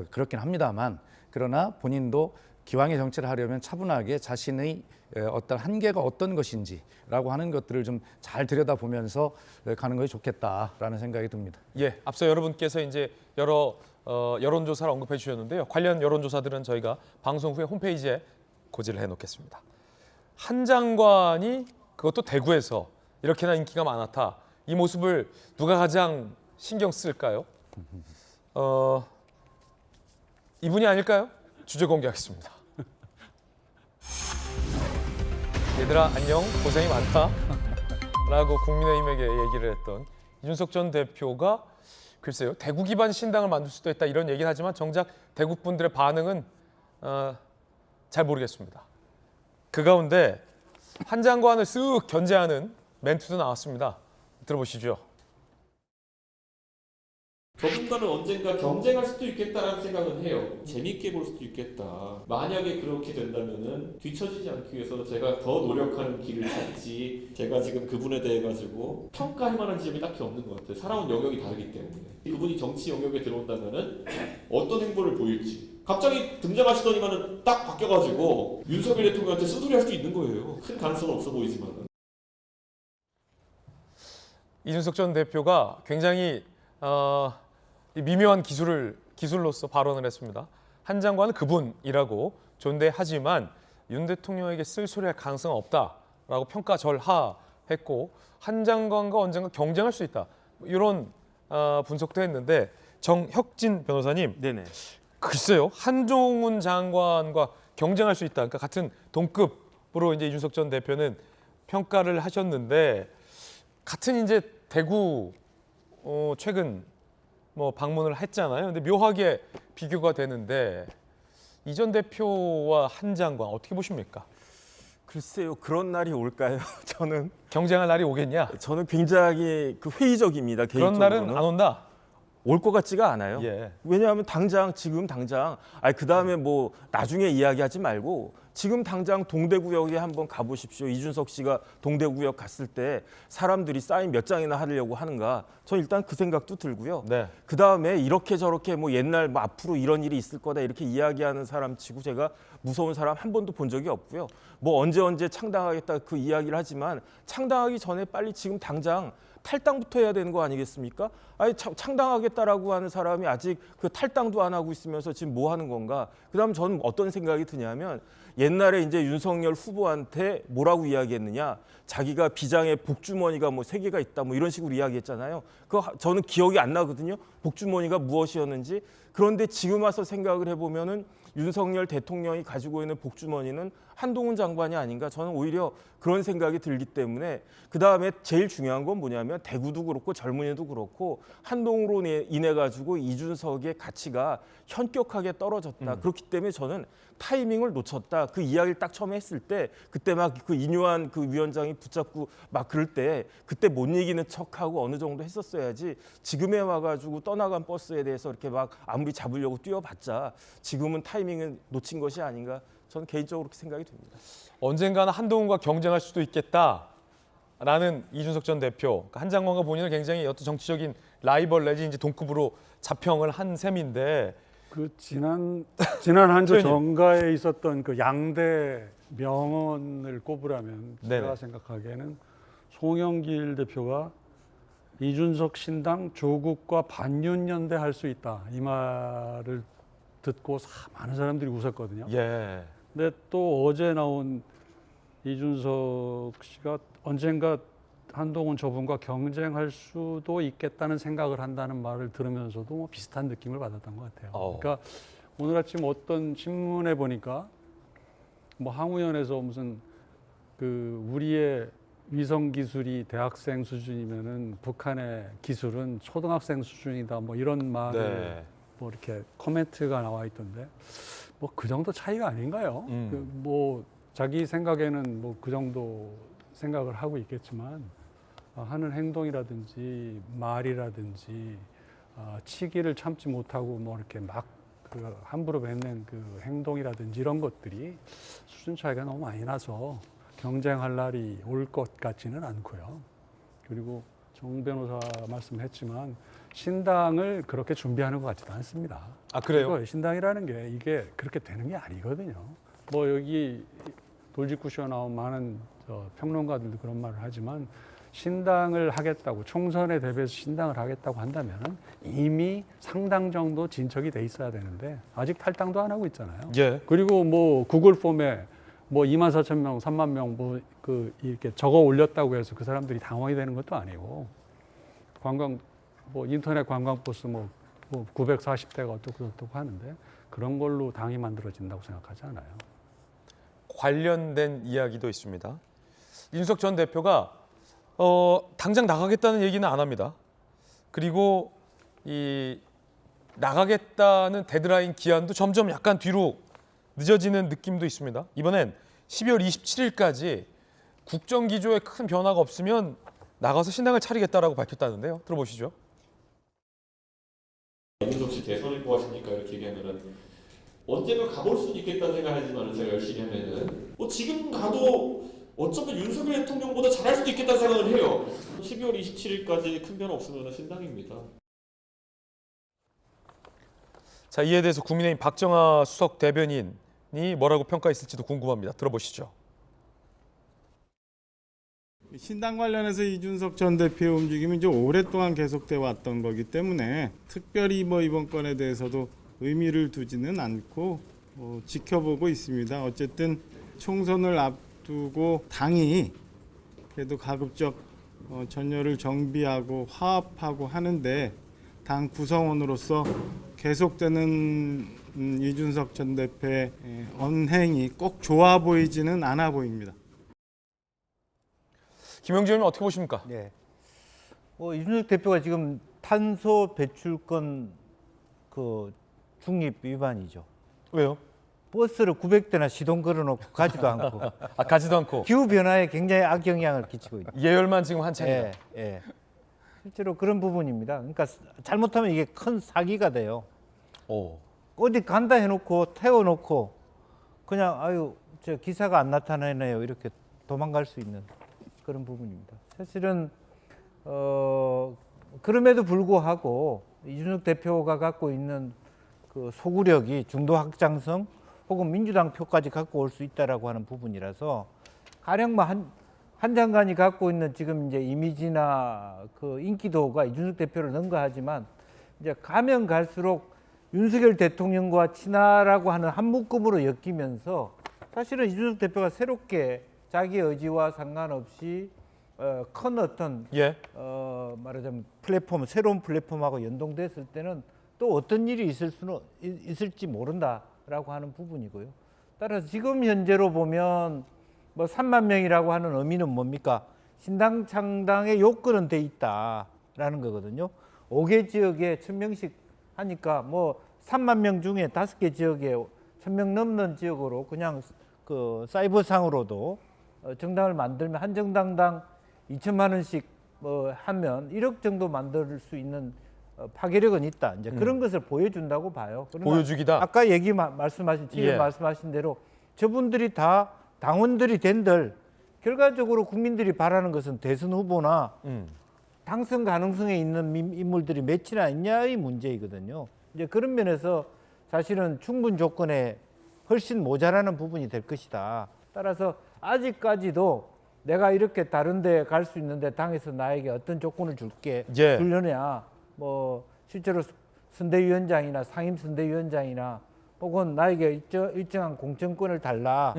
그렇긴 합니다만 그러나 본인도 기왕의 정치를 하려면 차분하게 자신의 어떤 한계가 어떤 것인지라고 하는 것들을 좀 잘 들여다보면서 가는 것이 좋겠다라는 생각이 듭니다. 예, 앞서 여러분께서 이제 여러 여론조사를 언급해 주셨는데요. 관련 여론조사들은 저희가 방송 후에 홈페이지에 고지를 해놓겠습니다. 한 장관이 그것도 대구에서 이렇게나 인기가 많았다. 이 모습을 누가 가장 신경 쓸까요? 이분이 아닐까요? 주제 공개하겠습니다. 얘들아 안녕 고생이 많다 라고 국민의힘에게 얘기를 했던 이준석 전 대표가 글쎄요 대구 기반 신당을 만들 수도 있다 이런 얘기를 하지만 정작 대구 분들의 반응은 잘 모르겠습니다. 그 가운데 한 장관을 쓱 견제하는 멘트도 나왔습니다. 들어보시죠. 저분과는 언젠가 경쟁할 수도 있겠다라는 생각은 해요. 재밌게 볼 수도 있겠다. 만약에 그렇게 된다면은 뒤처지지 않기 위해서 제가 더 노력하는 길을 찾지. 제가 지금 그분에 대해 가지고 평가할 만한 지점이 딱히 없는 것 같아요. 살아온 영역이 다르기 때문에. 그분이 정치 영역에 들어온다면은 어떤 행보를 보일지. 갑자기 등장하시더니만은 딱 바뀌어가지고 윤석열 대통령한테 쓰소리할 수도 있는 거예요. 큰 가능성은 없어 보이지만은. 이준석 전 대표가 굉장히 이 미묘한 기술로서 발언을 했습니다. 한 장관은 그분이라고 존대하지만 윤 대통령에게 쓸소리할 가능성은 없다라고 평가절하했고 한 장관과 언젠가 경쟁할 수 있다 이런 분석도 했는데 정혁진 변호사님, 네네. 글쎄요 한종훈 장관과 경쟁할 수 있다. 그러니까 같은 동급으로 이제 이준석 전 대표는 평가를 하셨는데 같은 이제 대구 최근 뭐 방문을 했잖아요. 근데 묘하게 비교가 되는데 이 전 대표와 한 장관 어떻게 보십니까? 글쎄요, 그런 날이 올까요? 저는 경쟁할 날이 오겠냐? 굉장히 회의적입니다. 그런 날은 안 온다. 올 것 같지가 않아요. 예. 왜냐하면 지금 당장, 그 다음에 뭐 나중에 이야기하지 말고 지금 당장 동대구역에 한번 가보십시오. 이준석 씨가 동대구역 갔을 때 사람들이 사인 몇 장이나 하려고 하는가. 전 일단 그 생각도 들고요. 네. 그 다음에 이렇게 저렇게 뭐 옛날 뭐 앞으로 이런 일이 있을 거다 이렇게 이야기하는 사람 치고 제가 무서운 사람 한 번도 본 적이 없고요. 뭐 언제 창당하겠다 그 이야기를 하지만 창당하기 전에 빨리 지금 당장 탈당부터 해야 되는 거 아니겠습니까? 아니 창당하겠다라고 하는 사람이 아직 그 탈당도 안 하고 있으면서 지금 뭐 하는 건가? 그다음 저는 어떤 생각이 드냐면 옛날에 이제 윤석열 후보한테 뭐라고 이야기했느냐? 자기가 비장에 복주머니가 뭐 3개가 있다 뭐 이런 식으로 이야기했잖아요. 그거 저는 기억이 안 나거든요. 복주머니가 무엇이었는지. 그런데 지금 와서 생각을 해보면은 윤석열 대통령이 가지고 있는 복주머니는 한동훈 장관이 아닌가 저는 오히려 그런 생각이 들기 때문에 그다음에 제일 중요한 건 뭐냐면 대구도 그렇고 젊은이도 그렇고 한동훈으로 인해 가지고 이준석의 가치가 현격하게 떨어졌다. 그렇기 때문에 저는 타이밍을 놓쳤다. 그 이야기를 딱 처음에 했을 때 그때 막 그 인요한 그 위원장이 붙잡고 막 그럴 때 그때 못 이기는 척하고 어느 정도 했었어야지 지금에 와가지고 떠나간 버스에 대해서 이렇게 막 아무리 잡으려고 뛰어봤자 지금은 타이밍을 놓친 것이 아닌가 저는 개인적으로 그렇게 생각이 듭니다. 언젠가는 한동훈과 경쟁할 수도 있겠다라는 이준석 전 대표. 그러니까 한 장관과 본인은 굉장히 어떤 정치적인 라이벌 내지 이제 동급으로 자평을 한 셈인데 그 지난 한 주 정가에 있었던 그 양대 명언을 꼽으라면 제가 네네. 생각하기에는 송영길 대표가 이준석 신당 조국과 반윤연대 할 수 있다 이 말을 듣고 많은 사람들이 웃었거든요. 예. 근데 또 어제 나온 이준석 씨가 언젠가 한동훈 저분과 경쟁할 수도 있겠다는 생각을 한다는 말을 들으면서도 뭐 비슷한 느낌을 받았던 것 같아요. 그러니까 오늘 아침 어떤 신문에 보니까 뭐 항우연에서 무슨 그 우리의 위성 기술이 대학생 수준이면은 북한의 기술은 초등학생 수준이다 뭐 이런 말을 네. 뭐 이렇게 코멘트가 나와 있던데 뭐 그 정도 차이가 아닌가요? 뭐 자기 생각에는 뭐 그 정도 생각을 하고 있겠지만 하는 행동이라든지 말이라든지 치기를 참지 못하고 뭐 이렇게 막 그 함부로 뱉는 그 행동이라든지 이런 것들이 수준 차이가 너무 많이 나서 경쟁할 날이 올 것 같지는 않고요. 그리고 정 변호사 말씀했지만 신당을 그렇게 준비하는 것 같지도 않습니다. 아 그래요? 신당이라는 게 이게 그렇게 되는 게 아니거든요. 뭐 여기 돌직구쇼 나온 많은 평론가들도 그런 말을 하지만 신당을 하겠다고 총선에 대비해서 신당을 하겠다고 한다면 이미 상당 정도 진척이 돼 있어야 되는데 아직 탈당도 안 하고 있잖아요. 예. 그리고 뭐 구글 폼에 뭐 24,000명, 3만 명 뭐 그 이렇게 적어 올렸다고 해서 그 사람들이 당황이 되는 것도 아니고 관광 뭐 인터넷 관광버스 뭐 뭐 940대가 어떻고 하는데 그런 걸로 당이 만들어진다고 생각하지 않아요. 관련된 이야기도 있습니다. 이준석 전 대표가 당장 나가겠다는 얘기는 안 합니다. 그리고 이 나가겠다는 데드라인 기한도 점점 약간 뒤로 늦어지는 느낌도 있습니다. 이번엔 12월 27일까지 국정 기조에 큰 변화가 없으면 나가서 신당을 차리겠다라고 밝혔다는데요. 들어보시죠. 이준석 씨 대선 후보하시니까 이렇게 얘기하면은 언젠가 가볼 수는 있겠다는 생각하지만 제가 열심히 하면은 지금 가도 어쩌면 윤석열 대통령보다 잘할 수도 있겠다는 생각을 해요. 12월 27일까지 큰 변화 없으면 신당입니다. 자, 이에 대해서 국민의힘 박정하 수석 대변인이 뭐라고 평가했을지도 궁금합니다. 들어보시죠. 신당 관련해서 이준석 전 대표의 움직임이 좀 오랫동안 계속돼 왔던 거기 때문에 특별히 이번 건에 대해서도 의미를 두지는 않고 지켜보고 있습니다. 어쨌든 총선을 앞두고 당이 그래도 가급적 전열을 정비하고 화합하고 하는데 당 구성원으로서 계속되는 이준석 전 대표의 언행이 꼭 좋아 보이지는 않아 보입니다. 김영주 의원님 어떻게 보십니까? 네. 이준석 대표가 지금 탄소 배출권 중립 위반이죠. 왜요? 버스를 900대나 시동 걸어놓고 가지도 않고 가지도 않고 기후 변화에 굉장히 악영향을 끼치고 있죠. 예열만 지금 한창이다. 예. 실제로 그런 부분입니다. 그러니까 잘못하면 이게 큰 사기가 돼요. 어디 간다 해놓고 태워놓고 그냥 저 기사가 안 나타나네요 이렇게 도망갈 수 있는 그런 부분입니다. 사실은 그럼에도 불구하고 이준석 대표가 갖고 있는 그 소구력이 중도 확장성 혹은 민주당 표까지 갖고 올 수 있다라고 하는 부분이라서 가령 한 장관이 갖고 있는 지금 이제 이미지나 그 인기도가 이준석 대표를 능가하지만 이제 가면 갈수록 윤석열 대통령과 친하라고 하는 한 묶음으로 엮이면서 사실은 이준석 대표가 새롭게 자기 의지와 상관없이 큰 어떤 말하자면 새로운 플랫폼하고 연동됐을 때는 또 어떤 일이 있을지 모른다라고 하는 부분이고요. 따라서 지금 현재로 보면 3만 명이라고 하는 의미는 뭡니까? 신당 창당의 요건은 돼 있다라는 거거든요. 5개 지역에 1000명씩 하니까 3만 명 중에 5개 지역에 1000명 넘는 지역으로 그냥 그 사이버상으로도 정당을 만들면 한 정당당 2천만 원씩 하면 1억 정도 만들 수 있는 파괴력은 있다. 이제 그런 것을 보여준다고 봐요. 보여주기다. 아까 말씀하신 대로 저분들이 다 당원들이 된들 결과적으로 국민들이 바라는 것은 대선 후보나 당선 가능성에 있는 인물들이 몇이나 있냐의 문제이거든요. 이제 그런 면에서 사실은 충분 조건에 훨씬 모자라는 부분이 될 것이다. 따라서 아직까지도 내가 이렇게 다른 데 갈 수 있는데 당에서 나에게 어떤 조건을 주려냐. 실제로 선대위원장이나 상임선대위원장이나 혹은 나에게 일정한 공천권을 달라.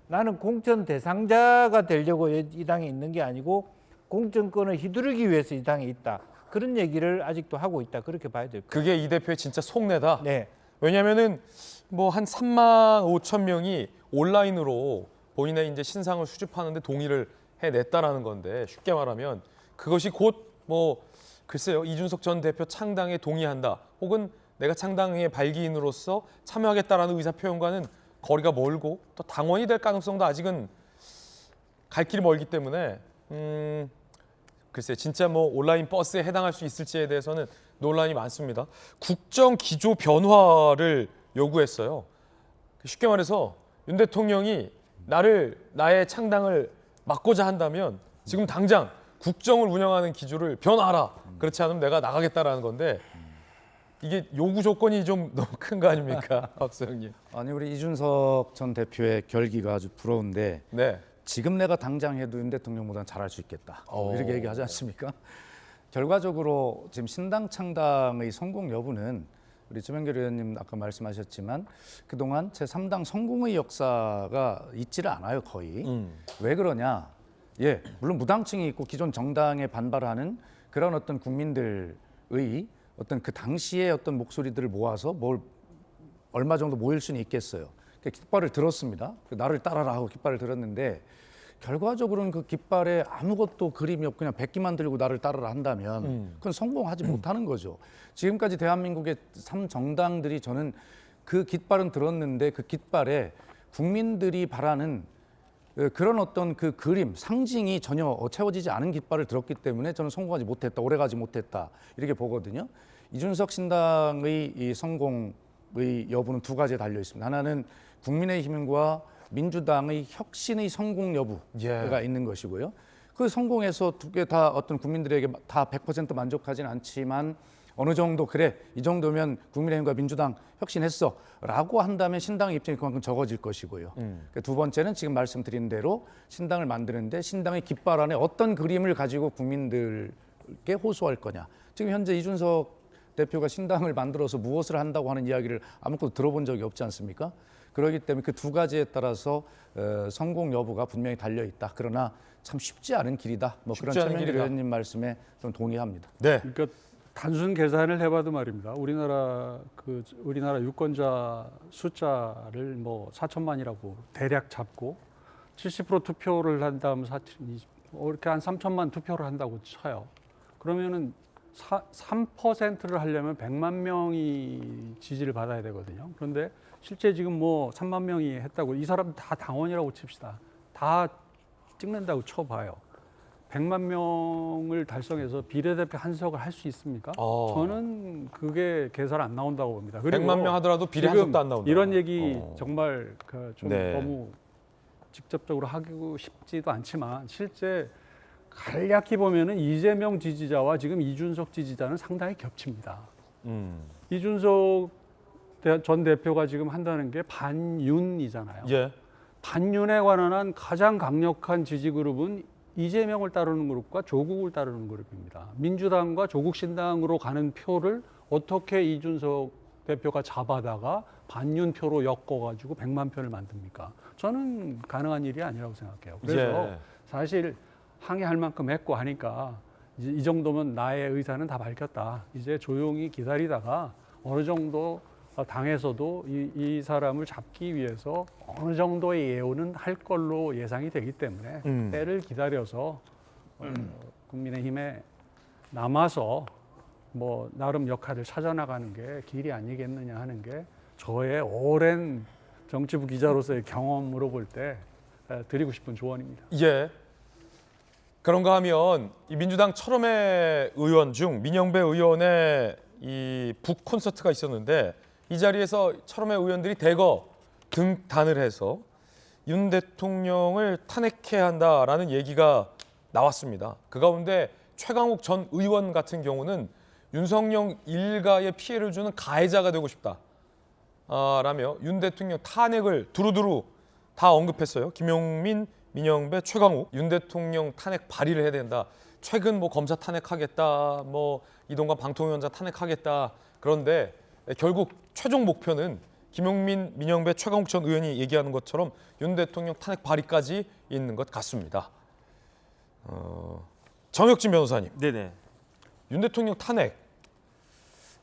나는 공천 대상자가 되려고 이 당에 있는 게 아니고 공천권을 휘두르기 위해서 이 당에 있다. 그런 얘기를 아직도 하고 있다. 그렇게 봐야 될 거예요. 그게 이 대표의 진짜 속내다. 네. 왜냐하면은 한 3만 5천 명이 온라인으로 본인의 이제 신상을 수집하는데 동의를 해냈다라는 건데 쉽게 말하면 그것이 곧 글쎄요 이준석 전 대표 창당에 동의한다 혹은 내가 창당의 발기인으로서 참여하겠다라는 의사 표현과는 거리가 멀고 또 당원이 될 가능성도 아직은 갈 길이 멀기 때문에 글쎄 진짜 온라인 버스에 해당할 수 있을지에 대해서는 논란이 많습니다. 국정 기조 변화를 요구했어요. 쉽게 말해서 윤 대통령이 나의 창당을 막고자 한다면 지금 당장 국정을 운영하는 기조를 변화하라. 그렇지 않으면 내가 나가겠다라는 건데 이게 요구 조건이 좀 너무 큰 거 아닙니까, 박수영님? 아니 우리 이준석 전 대표의 결기가 아주 부러운데 지금 내가 당장 해도 윤 대통령보다는 잘할 수 있겠다. 이렇게 얘기하지 않습니까? 결과적으로 지금 신당 창당의 성공 여부는 우리 주명길 의원님 아까 말씀하셨지만 그동안 제3당 성공의 역사가 있지를 않아요, 거의. 왜 그러냐? 물론 무당층이 있고 기존 정당에 반발하는 그런 어떤 국민들의 어떤 그 당시의 어떤 목소리들을 모아서 뭘 얼마 정도 모일 수는 있겠어요. 깃발을 들었습니다. 나를 따라라 하고 깃발을 들었는데 결과적으로는 그 깃발에 아무것도 그림이 없고 그냥 백기만 들고 나를 따르라 한다면 그건 성공하지 못하는 거죠. 지금까지 대한민국의 3정당들이 저는 그 깃발은 들었는데 그 깃발에 국민들이 바라는 그런 어떤 그 그림, 상징이 전혀 채워지지 않은 깃발을 들었기 때문에 저는 성공하지 못했다, 오래가지 못했다 이렇게 보거든요. 이준석 신당의 이 성공의 여부는 두 가지에 달려 있습니다. 하나는 국민의힘과 민주당의 혁신의 성공 여부가 있는 것이고요. 그 성공에서 두 개 다 어떤 국민들에게 다 100% 만족하지는 않지만 어느 정도 그래 이 정도면 국민의힘과 민주당 혁신했어 라고 한다면 신당의 입장이 그만큼 적어질 것이고요. 두 번째는 지금 말씀드린 대로 신당을 만드는데 신당의 깃발 안에 어떤 그림을 가지고 국민들께 호소할 거냐. 지금 현재 이준석 대표가 신당을 만들어서 무엇을 한다고 하는 이야기를 아무것도 들어본 적이 없지 않습니까? 그렇기 때문에 그 두 가지에 따라서 성공 여부가 분명히 달려 있다. 그러나 참 쉽지 않은 길이다. 뭐 그런 최명길 의원님 말씀에 좀 동의합니다. 네. 그러니까 단순 계산을 해봐도 말입니다. 우리나라 유권자 숫자를 뭐 4천만이라고 대략 잡고 70% 투표를 한다면 이렇게 한 3천만 투표를 한다고 쳐요. 그러면은 3%를 하려면 100만 명이 지지를 받아야 되거든요. 그런데 실제 지금 뭐 3만 명이 했다고 이 사람 다 당원이라고 칩시다. 다 찍는다고 쳐봐요. 100만 명을 달성해서 비례대표 한 석을 할 수 있습니까? 저는 그게 계산 안 나온다고 봅니다. 그리고 100만 명 하더라도 비례 한 석도 안 나온다. 이런 얘기 정말 좀 네. 너무 직접적으로 하고 싶지도 않지만 실제 간략히 보면은 이재명 지지자와 지금 이준석 지지자는 상당히 겹칩니다. 이준석 전 대표가 지금 한다는 게 반윤이잖아요. 예. 반윤에 관한 가장 강력한 지지 그룹은 이재명을 따르는 그룹과 조국을 따르는 그룹입니다. 민주당과 조국신당으로 가는 표를 어떻게 이준석 대표가 잡아다가 반윤표로 엮어가지고 100만 표를 만듭니까? 저는 가능한 일이 아니라고 생각해요. 그래서 사실 항의할 만큼 했고 하니까 이제 이 정도면 나의 의사는 다 밝혔다. 이제 조용히 기다리다가 어느 정도 당에서도 이 사람을 잡기 위해서 어느 정도의 예우는 할 걸로 예상이 되기 때문에 때를 기다려서 국민의힘에 남아서 뭐 나름 역할을 찾아나가는 게 길이 아니겠느냐 하는 게 저의 오랜 정치부 기자로서의 경험으로 볼 때 드리고 싶은 조언입니다. 예. 그런가 하면 이 민주당 철험의 의원 중 민영배 의원의 이 북 콘서트가 있었는데 이 자리에서 철험의 의원들이 대거 등단을 해서 윤 대통령을 탄핵해야 한다라는 얘기가 나왔습니다. 그 가운데 최강욱 전 의원 같은 경우는 윤석열 일가에 피해를 주는 가해자가 되고 싶다. 라며 윤 대통령 탄핵을 두루두루 다 언급했어요. 김용민, 민영배, 최강욱 윤 대통령 탄핵 발의를 해야 된다. 최근 뭐 검사 탄핵하겠다, 뭐 이동관 방통위원장 탄핵하겠다. 그런데 결국 최종 목표는 김용민, 민영배, 최강욱 전 의원이 얘기하는 것처럼 윤 대통령 탄핵 발의까지 있는 것 같습니다. 정혁진 변호사님. 네네. 윤 대통령 탄핵.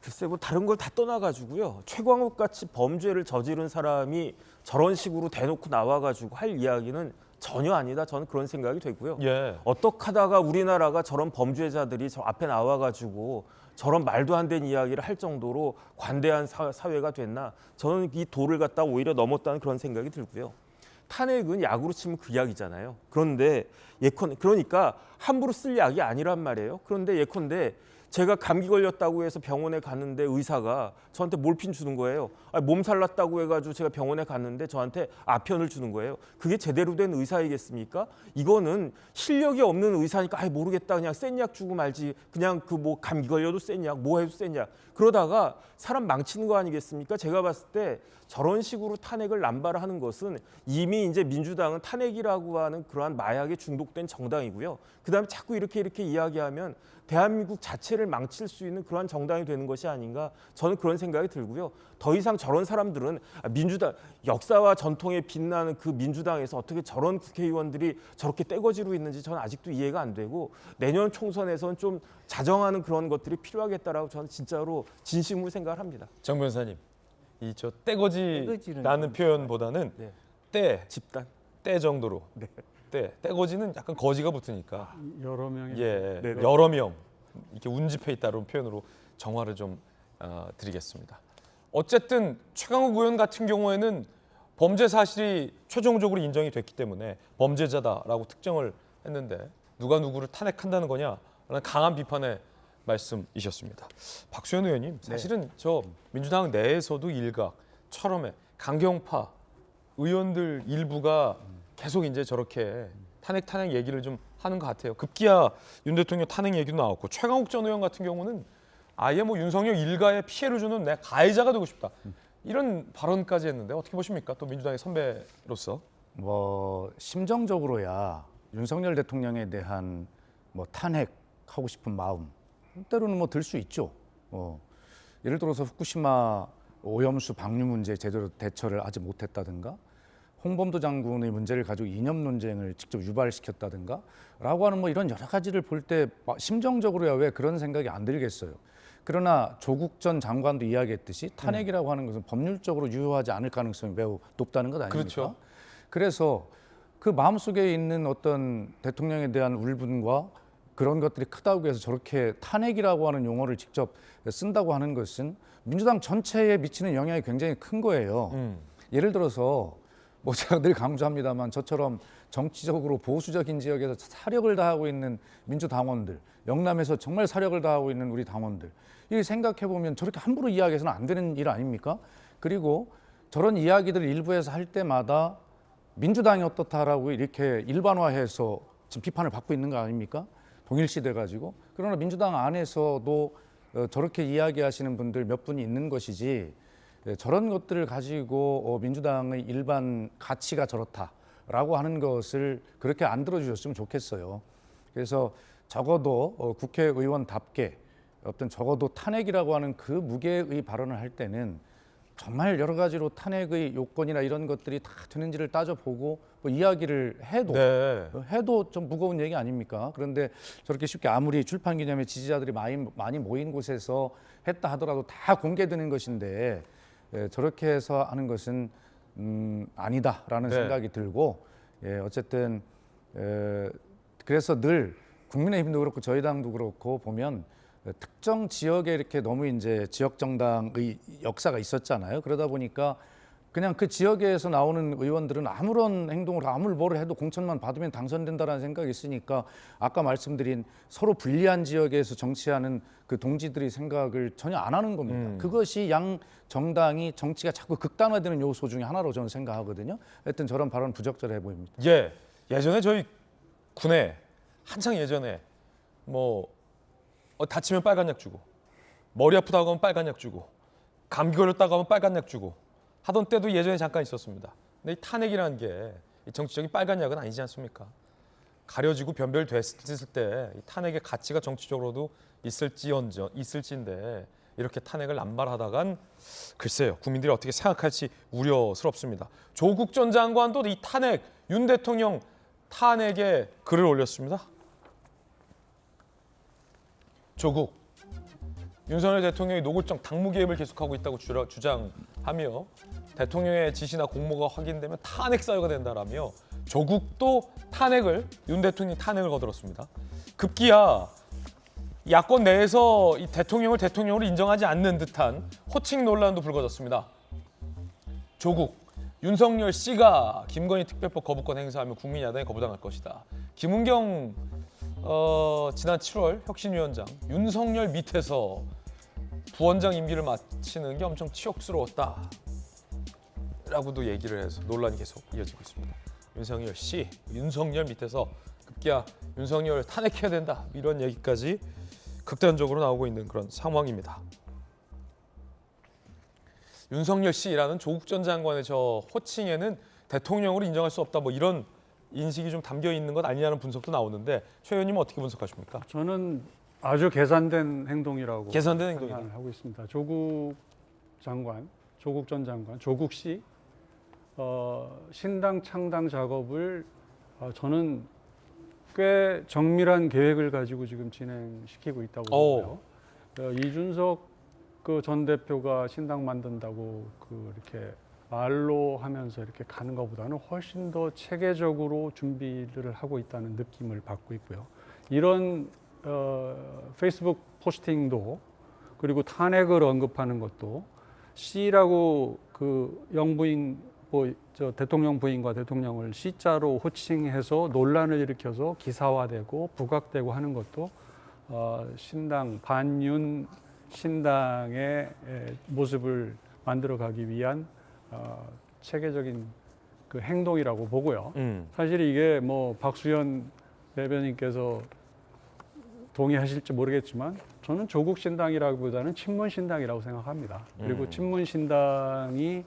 글쎄 뭐 다른 걸 다 떠나가지고요. 최광욱 같이 범죄를 저지른 사람이 저런 식으로 대놓고 나와가지고 할 이야기는 전혀 아니다. 저는 그런 생각이 되고요. 예. 어떻게 하다가 우리나라가 저런 범죄자들이 저 앞에 나와가지고 저런 말도 안 되는 이야기를 할 정도로 관대한 사회가 됐나? 저는 이 도를 갖다 오히려 넘었다는 그런 생각이 들고요. 탄핵은 약으로 치면 그 약이잖아요. 그런데 그러니까 함부로 쓸 약이 아니란 말이에요. 그런데 예컨대 제가 감기 걸렸다고 해서 병원에 갔는데 의사가 저한테 몰핀 주는 거예요. 몸살 났다고 해가지고 제가 병원에 갔는데 저한테 아편을 주는 거예요. 그게 제대로 된 의사이겠습니까? 이거는 실력이 없는 의사니까 모르겠다 그냥 센 약 주고 말지 그냥 그 뭐 감기 걸려도 센 약, 뭐 해도 센 약. 그러다가 사람 망치는 거 아니겠습니까? 제가 봤을 때 저런 식으로 탄핵을 남발하는 것은 이미 이제 민주당은 탄핵이라고 하는 그러한 마약에 중독된 정당이고요. 그다음에 자꾸 이렇게 이야기하면 대한민국 자체를 망칠 수 있는 그러한 정당이 되는 것이 아닌가 저는 그런 생각이 들고요. 더 이상 저런 사람들은 민주당 역사와 전통에 빛나는 그 민주당에서 어떻게 저런 국회의원들이 저렇게 떼거지로 있는지 저는 아직도 이해가 안 되고 내년 총선에서는 좀 자정하는 그런 것들이 필요하겠다라고 저는 진짜로 진심으로 생각을 합니다. 정 변호사님, 이 저 떼거지라는 표현보다는 네. 떼, 집단. 떼 정도로. 떼거지는 약간 거지가 붙으니까. 여러 명이 예, 여러 명 이렇게 운집해 있다는 표현으로 정화를 좀 드리겠습니다. 어쨌든 최강욱 의원 같은 경우에는 범죄 사실이 최종적으로 인정이 됐기 때문에 범죄자다라고 특정을 했는데 누가 누구를 탄핵한다는 거냐라는 강한 비판의 말씀이셨습니다. 박수현 의원님, 사실은 저 민주당 내에서도 일각, 철험의 강경파 의원들 일부가 계속 이제 저렇게 탄핵 얘기를 좀 하는 것 같아요. 급기야 윤 대통령 탄핵 얘기도 나왔고 최강욱 전 의원 같은 경우는 아예 뭐 윤석열 일가에 피해를 주는 내 가해자가 되고 싶다. 이런 발언까지 했는데 어떻게 보십니까? 또 민주당의 선배로서. 뭐 심정적으로야 윤석열 대통령에 대한 뭐 탄핵하고 싶은 마음 때로는 뭐 들 수 있죠. 예를 들어서 후쿠시마 오염수 방류 문제 제대로 대처를 하지 못했다든가 홍범도 장군의 문제를 가지고 이념 논쟁을 직접 유발시켰다든가 라고 하는 뭐 이런 여러 가지를 볼 때 심정적으로야 왜 그런 생각이 안 들겠어요. 그러나 조국 전 장관도 이야기했듯이 탄핵이라고 하는 것은 법률적으로 유효하지 않을 가능성이 매우 높다는 것 아닙니까? 그렇죠. 그래서 그 마음속에 있는 어떤 대통령에 대한 울분과 그런 것들이 크다고 해서 저렇게 탄핵이라고 하는 용어를 직접 쓴다고 하는 것은 민주당 전체에 미치는 영향이 굉장히 큰 거예요. 예를 들어서 뭐 제가 늘 강조합니다만 저처럼 정치적으로 보수적인 지역에서 사력을 다하고 있는 민주당원들, 영남에서 정말 사력을 다하고 있는 우리 당원들, 이 생각해보면 저렇게 함부로 이야기해서는 안 되는 일 아닙니까? 그리고 저런 이야기들을 일부에서 할 때마다 민주당이 어떻다라고 이렇게 일반화해서 지금 비판을 받고 있는 거 아닙니까? 동일시 돼가지고. 그러나 민주당 안에서도 저렇게 이야기하시는 분들 몇 분이 있는 것이지 저런 것들을 가지고 민주당의 일반 가치가 저렇다라고 하는 것을 그렇게 안 들어주셨으면 좋겠어요. 그래서 적어도 국회의원답게 어떤 적어도 탄핵이라고 하는 그 무게의 발언을 할 때는 정말 여러 가지로 탄핵의 요건이나 이런 것들이 다 되는지를 따져보고 뭐 이야기를 해도 좀 무거운 얘기 아닙니까? 그런데 저렇게 쉽게 아무리 출판기념회 지지자들이 많이 모인 곳에서 했다 하더라도 다 공개되는 것인데 저렇게 해서 하는 것은 아니다라는 생각이 들고 어쨌든 그래서 늘 국민의힘도 그렇고 저희 당도 그렇고 보면 특정 지역에 이렇게 너무 이제 지역 정당의 역사가 있었잖아요. 그러다 보니까 그냥 그 지역에서 나오는 의원들은 아무런 행동을 아무리 뭐를 해도 공천만 받으면 당선된다라는 생각이 있으니까 아까 말씀드린 서로 불리한 지역에서 정치하는 그 동지들의 생각을 전혀 안 하는 겁니다. 그것이 양 정당이 정치가 자꾸 극단화되는 요소 중에 하나로 저는 생각하거든요. 하여튼 저런 발언 부적절해 보입니다. 예전에 저희 군에 한창 예전에 뭐 다치면 빨간 약 주고 머리 아프다고 하면 빨간 약 주고 감기 걸렸다고 하면 빨간 약 주고 하던 때도 예전에 잠깐 있었습니다. 근데 이 탄핵이라는 게 정치적인 빨간 약은 아니지 않습니까? 가려지고 변별됐을 때 이 탄핵의 가치가 정치적으로도 있을지인데 이렇게 탄핵을 남발하다간 글쎄요, 국민들이 어떻게 생각할지 우려스럽습니다. 조국 전 장관도 이 탄핵, 윤 대통령 탄핵에 글을 올렸습니다. 조국, 윤석열 대통령이 노골적 당무 개입을 계속하고 있다고 주장하며 대통령의 지시나 공모가 확인되면 탄핵 사유가 된다라며 조국도 윤 대통령이 탄핵을 거들었습니다. 급기야 야권 내에서 이 대통령을 대통령으로 인정하지 않는 듯한 호칭 논란도 불거졌습니다. 조국, 윤석열 씨가 김건희 특별법 거부권 행사하면 국민 야당이 거부당할 것이다. 김은경 지난 7월 혁신위원장 윤석열 밑에서 부원장 임기를 마치는 게 엄청 치욕스러웠다 라고도 얘기를 해서 논란이 계속 이어지고 있습니다. 윤석열 씨, 윤석열 밑에서 급기야 윤석열 탄핵해야 된다 이런 얘기까지 극단적으로 나오고 있는 그런 상황입니다. 윤석열 씨라는 조국 전 장관의 저 호칭에는 대통령으로 인정할 수 없다 뭐 이런 인식이 좀 담겨 있는 것 아니냐는 분석도 나오는데 최 의원님은 어떻게 분석하십니까? 저는 아주 계산된 행동이라고 계산된 행동이다. 생각을 하고 있습니다. 조국 전 장관, 조국 씨 신당 창당 작업을 저는 꽤 정밀한 계획을 가지고 지금 진행시키고 있다고 보고요. 이준석 그 전 대표가 신당 만든다고 이렇게 말로 하면서 이렇게 가는 것보다는 훨씬 더 체계적으로 준비를 하고 있다는 느낌을 받고 있고요. 이런 페이스북 포스팅도 그리고 탄핵을 언급하는 것도 C라고 그 영부인 저 대통령 부인과 대통령을 C자로 호칭해서 논란을 일으켜서 기사화되고 부각되고 하는 것도 신당 반윤 신당의 모습을 만들어가기 위한 체계적인 그 행동이라고 보고요. 사실 이게 뭐 박수현 대변인께서 동의하실지 모르겠지만 저는 조국 신당이라기보다는 친문 신당이라고 생각합니다. 그리고 친문 신당이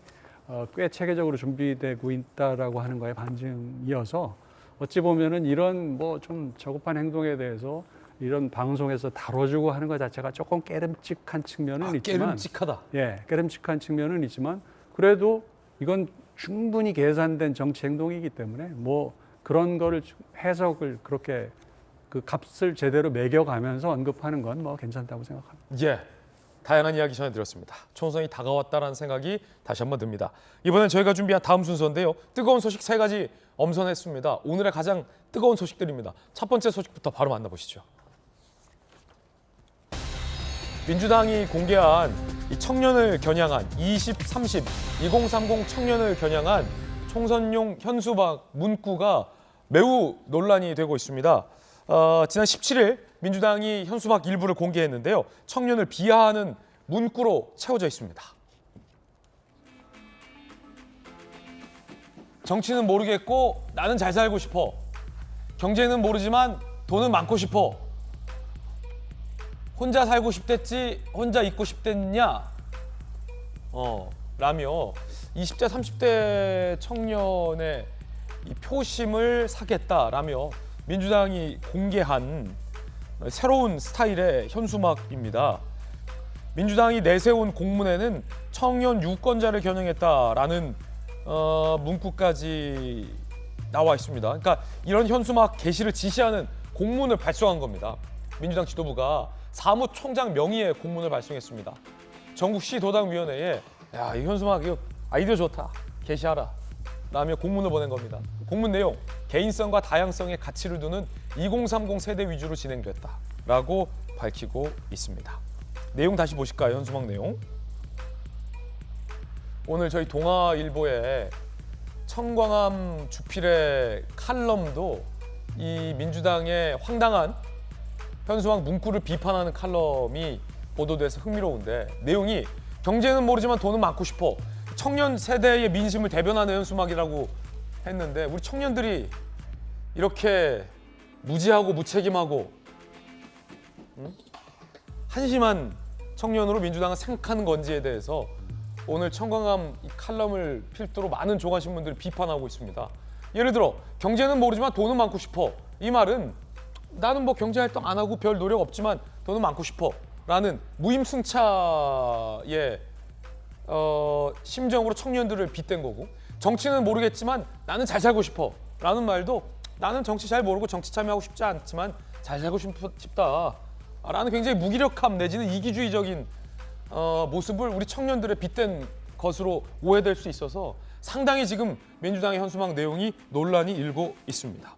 꽤 체계적으로 준비되고 있다라고 하는 거에 반증이어서 어찌 보면은 이런 뭐 좀 저급한 행동에 대해서 이런 방송에서 다뤄주고 하는 것 자체가 조금 깨름칙한 측면은 있지만 깨름칙하다. 예, 깨름칙한 측면은 있지만 그래도 이건 충분히 계산된 정치 행동이기 때문에 뭐 그런 거를 해석을 그렇게 그 값을 제대로 매겨가면서 언급하는 건 뭐 괜찮다고 생각합니다. 예, 다양한 이야기 전해드렸습니다. 총선이 다가왔다라는 생각이 다시 한번 듭니다. 이번엔 저희가 준비한 다음 순서인데요. 뜨거운 소식 3가지 엄선했습니다. 오늘의 가장 뜨거운 소식들입니다. 첫 번째 소식부터 바로 만나보시죠. 민주당이 공개한 이 청년을 겨냥한 20, 30, 2030 청년을 겨냥한 총선용 현수막 문구가 매우 논란이 되고 있습니다. 지난 17일 민주당이 현수막 일부를 공개했는데요. 청년을 비하하는 문구로 채워져 있습니다. 정치는 모르겠고 나는 잘 살고 싶어. 경제는 모르지만 돈은 많고 싶어. 혼자 살고 싶댔지 혼자 있고 싶댔냐? 라며 20대 30대 청년의 이 표심을 사겠다라며 민주당이 공개한 새로운 스타일의 현수막입니다. 민주당이 내세운 공문에는 청년 유권자를 겨냥했다라는 문구까지 나와 있습니다. 그러니까 이런 현수막 게시를 지시하는 공문을 발송한 겁니다. 민주당 지도부가 사무총장 명의의 공문을 발송했습니다. 전국시도당위원회에 야, 이 현수막 이거 아이디어 좋다. 게시하라. 라며 공문을 보낸 겁니다. 공문 내용, 개인성과 다양성의 가치를 두는 2030 세대 위주로 진행됐다. 라고 밝히고 있습니다. 내용 다시 보실까요? 현수막 내용. 오늘 저희 동아일보의 청광암 주필의 칼럼도 이 민주당의 황당한 현수막 문구를 비판하는 칼럼이 보도돼서 흥미로운데 내용이 경제는 모르지만 돈은 많고 싶어. 청년 세대의 민심을 대변하는 현수막이라고 했는데 우리 청년들이 이렇게 무지하고 무책임하고 한심한 청년으로 민주당은 생각하는 건지에 대해서 오늘 청광암 이 칼럼을 필두로 많은 조간신문들이 비판하고 있습니다. 예를 들어 경제는 모르지만 돈은 많고 싶어. 이 말은 나는 뭐 경제활동 안 하고 별 노력 없지만 돈은 많고 싶어 라는 무임승차의 심정으로 청년들을 빗댄 거고, 정치는 모르겠지만 나는 잘 살고 싶어 라는 말도 나는 정치 잘 모르고 정치 참여하고 싶지 않지만 잘 살고 싶다 라는 굉장히 무기력함 내지는 이기주의적인 모습을 우리 청년들의 빗댄 것으로 오해될 수 있어서 상당히 지금 민주당의 현수막 내용이 논란이 일고 있습니다.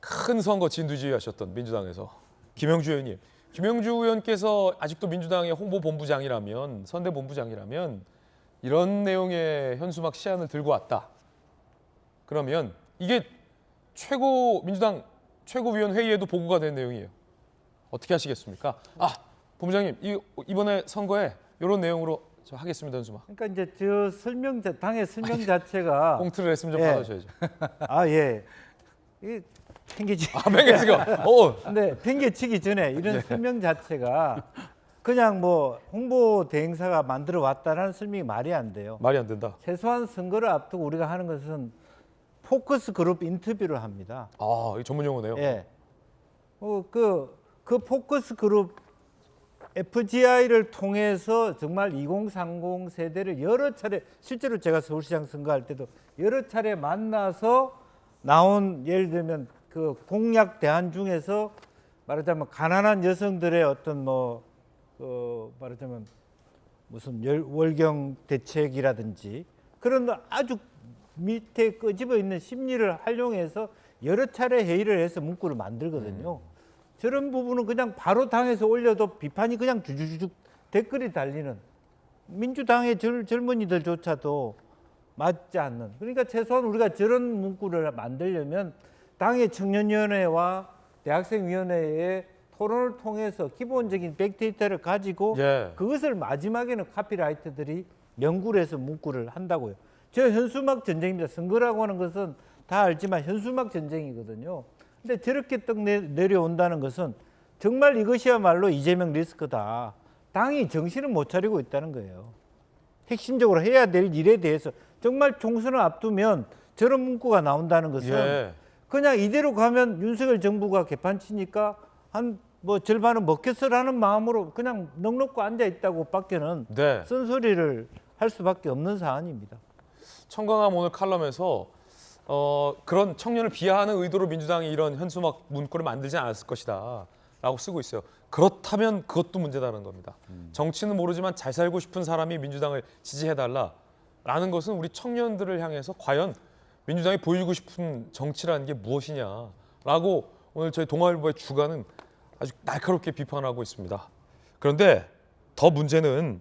큰 선거 진두지휘하셨던 민주당에서 김영주 의원님, 김영주 의원께서 아직도 민주당의 홍보본부장이라면, 선대본부장이라면 이런 내용의 현수막 시안을 들고 왔다. 그러면 이게 민주당 최고위원회의에도 보고가 된 내용이에요. 어떻게 하시겠습니까? 본부장님, 이번에 선거에 이런 내용으로 저 하겠습니다, 현수막. 그러니까 이제 저 당의 설명 자체가 꽁트를 했으면 좀 받아줘야죠. 예. 이 팽개치. 팽개치가. 근데 팽개치기 전에 이런 설명 자체가 그냥 뭐 홍보 대행사가 만들어 왔다라는 설명이 말이 안 돼요. 말이 안 된다. 최소한 선거를 앞두고 우리가 하는 것은 포커스 그룹 인터뷰를 합니다. 아, 이 전문 용어네요. 예. 그 포커스 그룹 FGI를 통해서 정말 2030 세대를 여러 차례, 실제로 제가 서울시장 선거할 때도 여러 차례 만나서 나온, 예를 들면 그 공약 대안 중에서 말하자면 가난한 여성들의 어떤 말하자면 무슨 월경 대책이라든지 그런 아주 밑에 끄집어 있는 심리를 활용해서 여러 차례 회의를 해서 문구를 만들거든요. 저런 부분은 그냥 바로 당에서 올려도 비판이 그냥 주주주죽 댓글이 달리는, 민주당의 젊은이들조차도 맞지 않는, 그러니까 최소한 우리가 저런 문구를 만들려면 당의 청년위원회와 대학생위원회의 토론을 통해서 기본적인 팩트데이터를 가지고 예. 그것을 마지막에는 카피라이터들이 연구를 해서 문구를 한다고요. 저 현수막 전쟁입니다. 선거라고 하는 것은 다 알지만 현수막 전쟁이거든요. 근데 저렇게 떡 내려온다는 것은 정말 이것이야말로 이재명 리스크다. 당이 정신을 못 차리고 있다는 거예요. 핵심적으로 해야 될 일에 대해서 정말 총선을 앞두면 저런 문구가 나온다는 것은 예. 그냥 이대로 가면 윤석열 정부가 개판치니까 한 절반은 먹겠어라는 마음으로 그냥 넉넉고 앉아 있다고 밖에는 네. 쓴소리를 할 수밖에 없는 사안입니다. 청강함 오늘 칼럼에서 그런 청년을 비하하는 의도로 민주당이 이런 현수막 문구를 만들지 않았을 것이다 라고 쓰고 있어요. 그렇다면 그것도 문제다는 겁니다. 정치는 모르지만 잘 살고 싶은 사람이 민주당을 지지해달라라는 것은 우리 청년들을 향해서 과연 민주당이 보이고 싶은 정치라는 게 무엇이냐라고 오늘 저희 동아일보의 주간은 아주 날카롭게 비판하고 있습니다. 그런데 더 문제는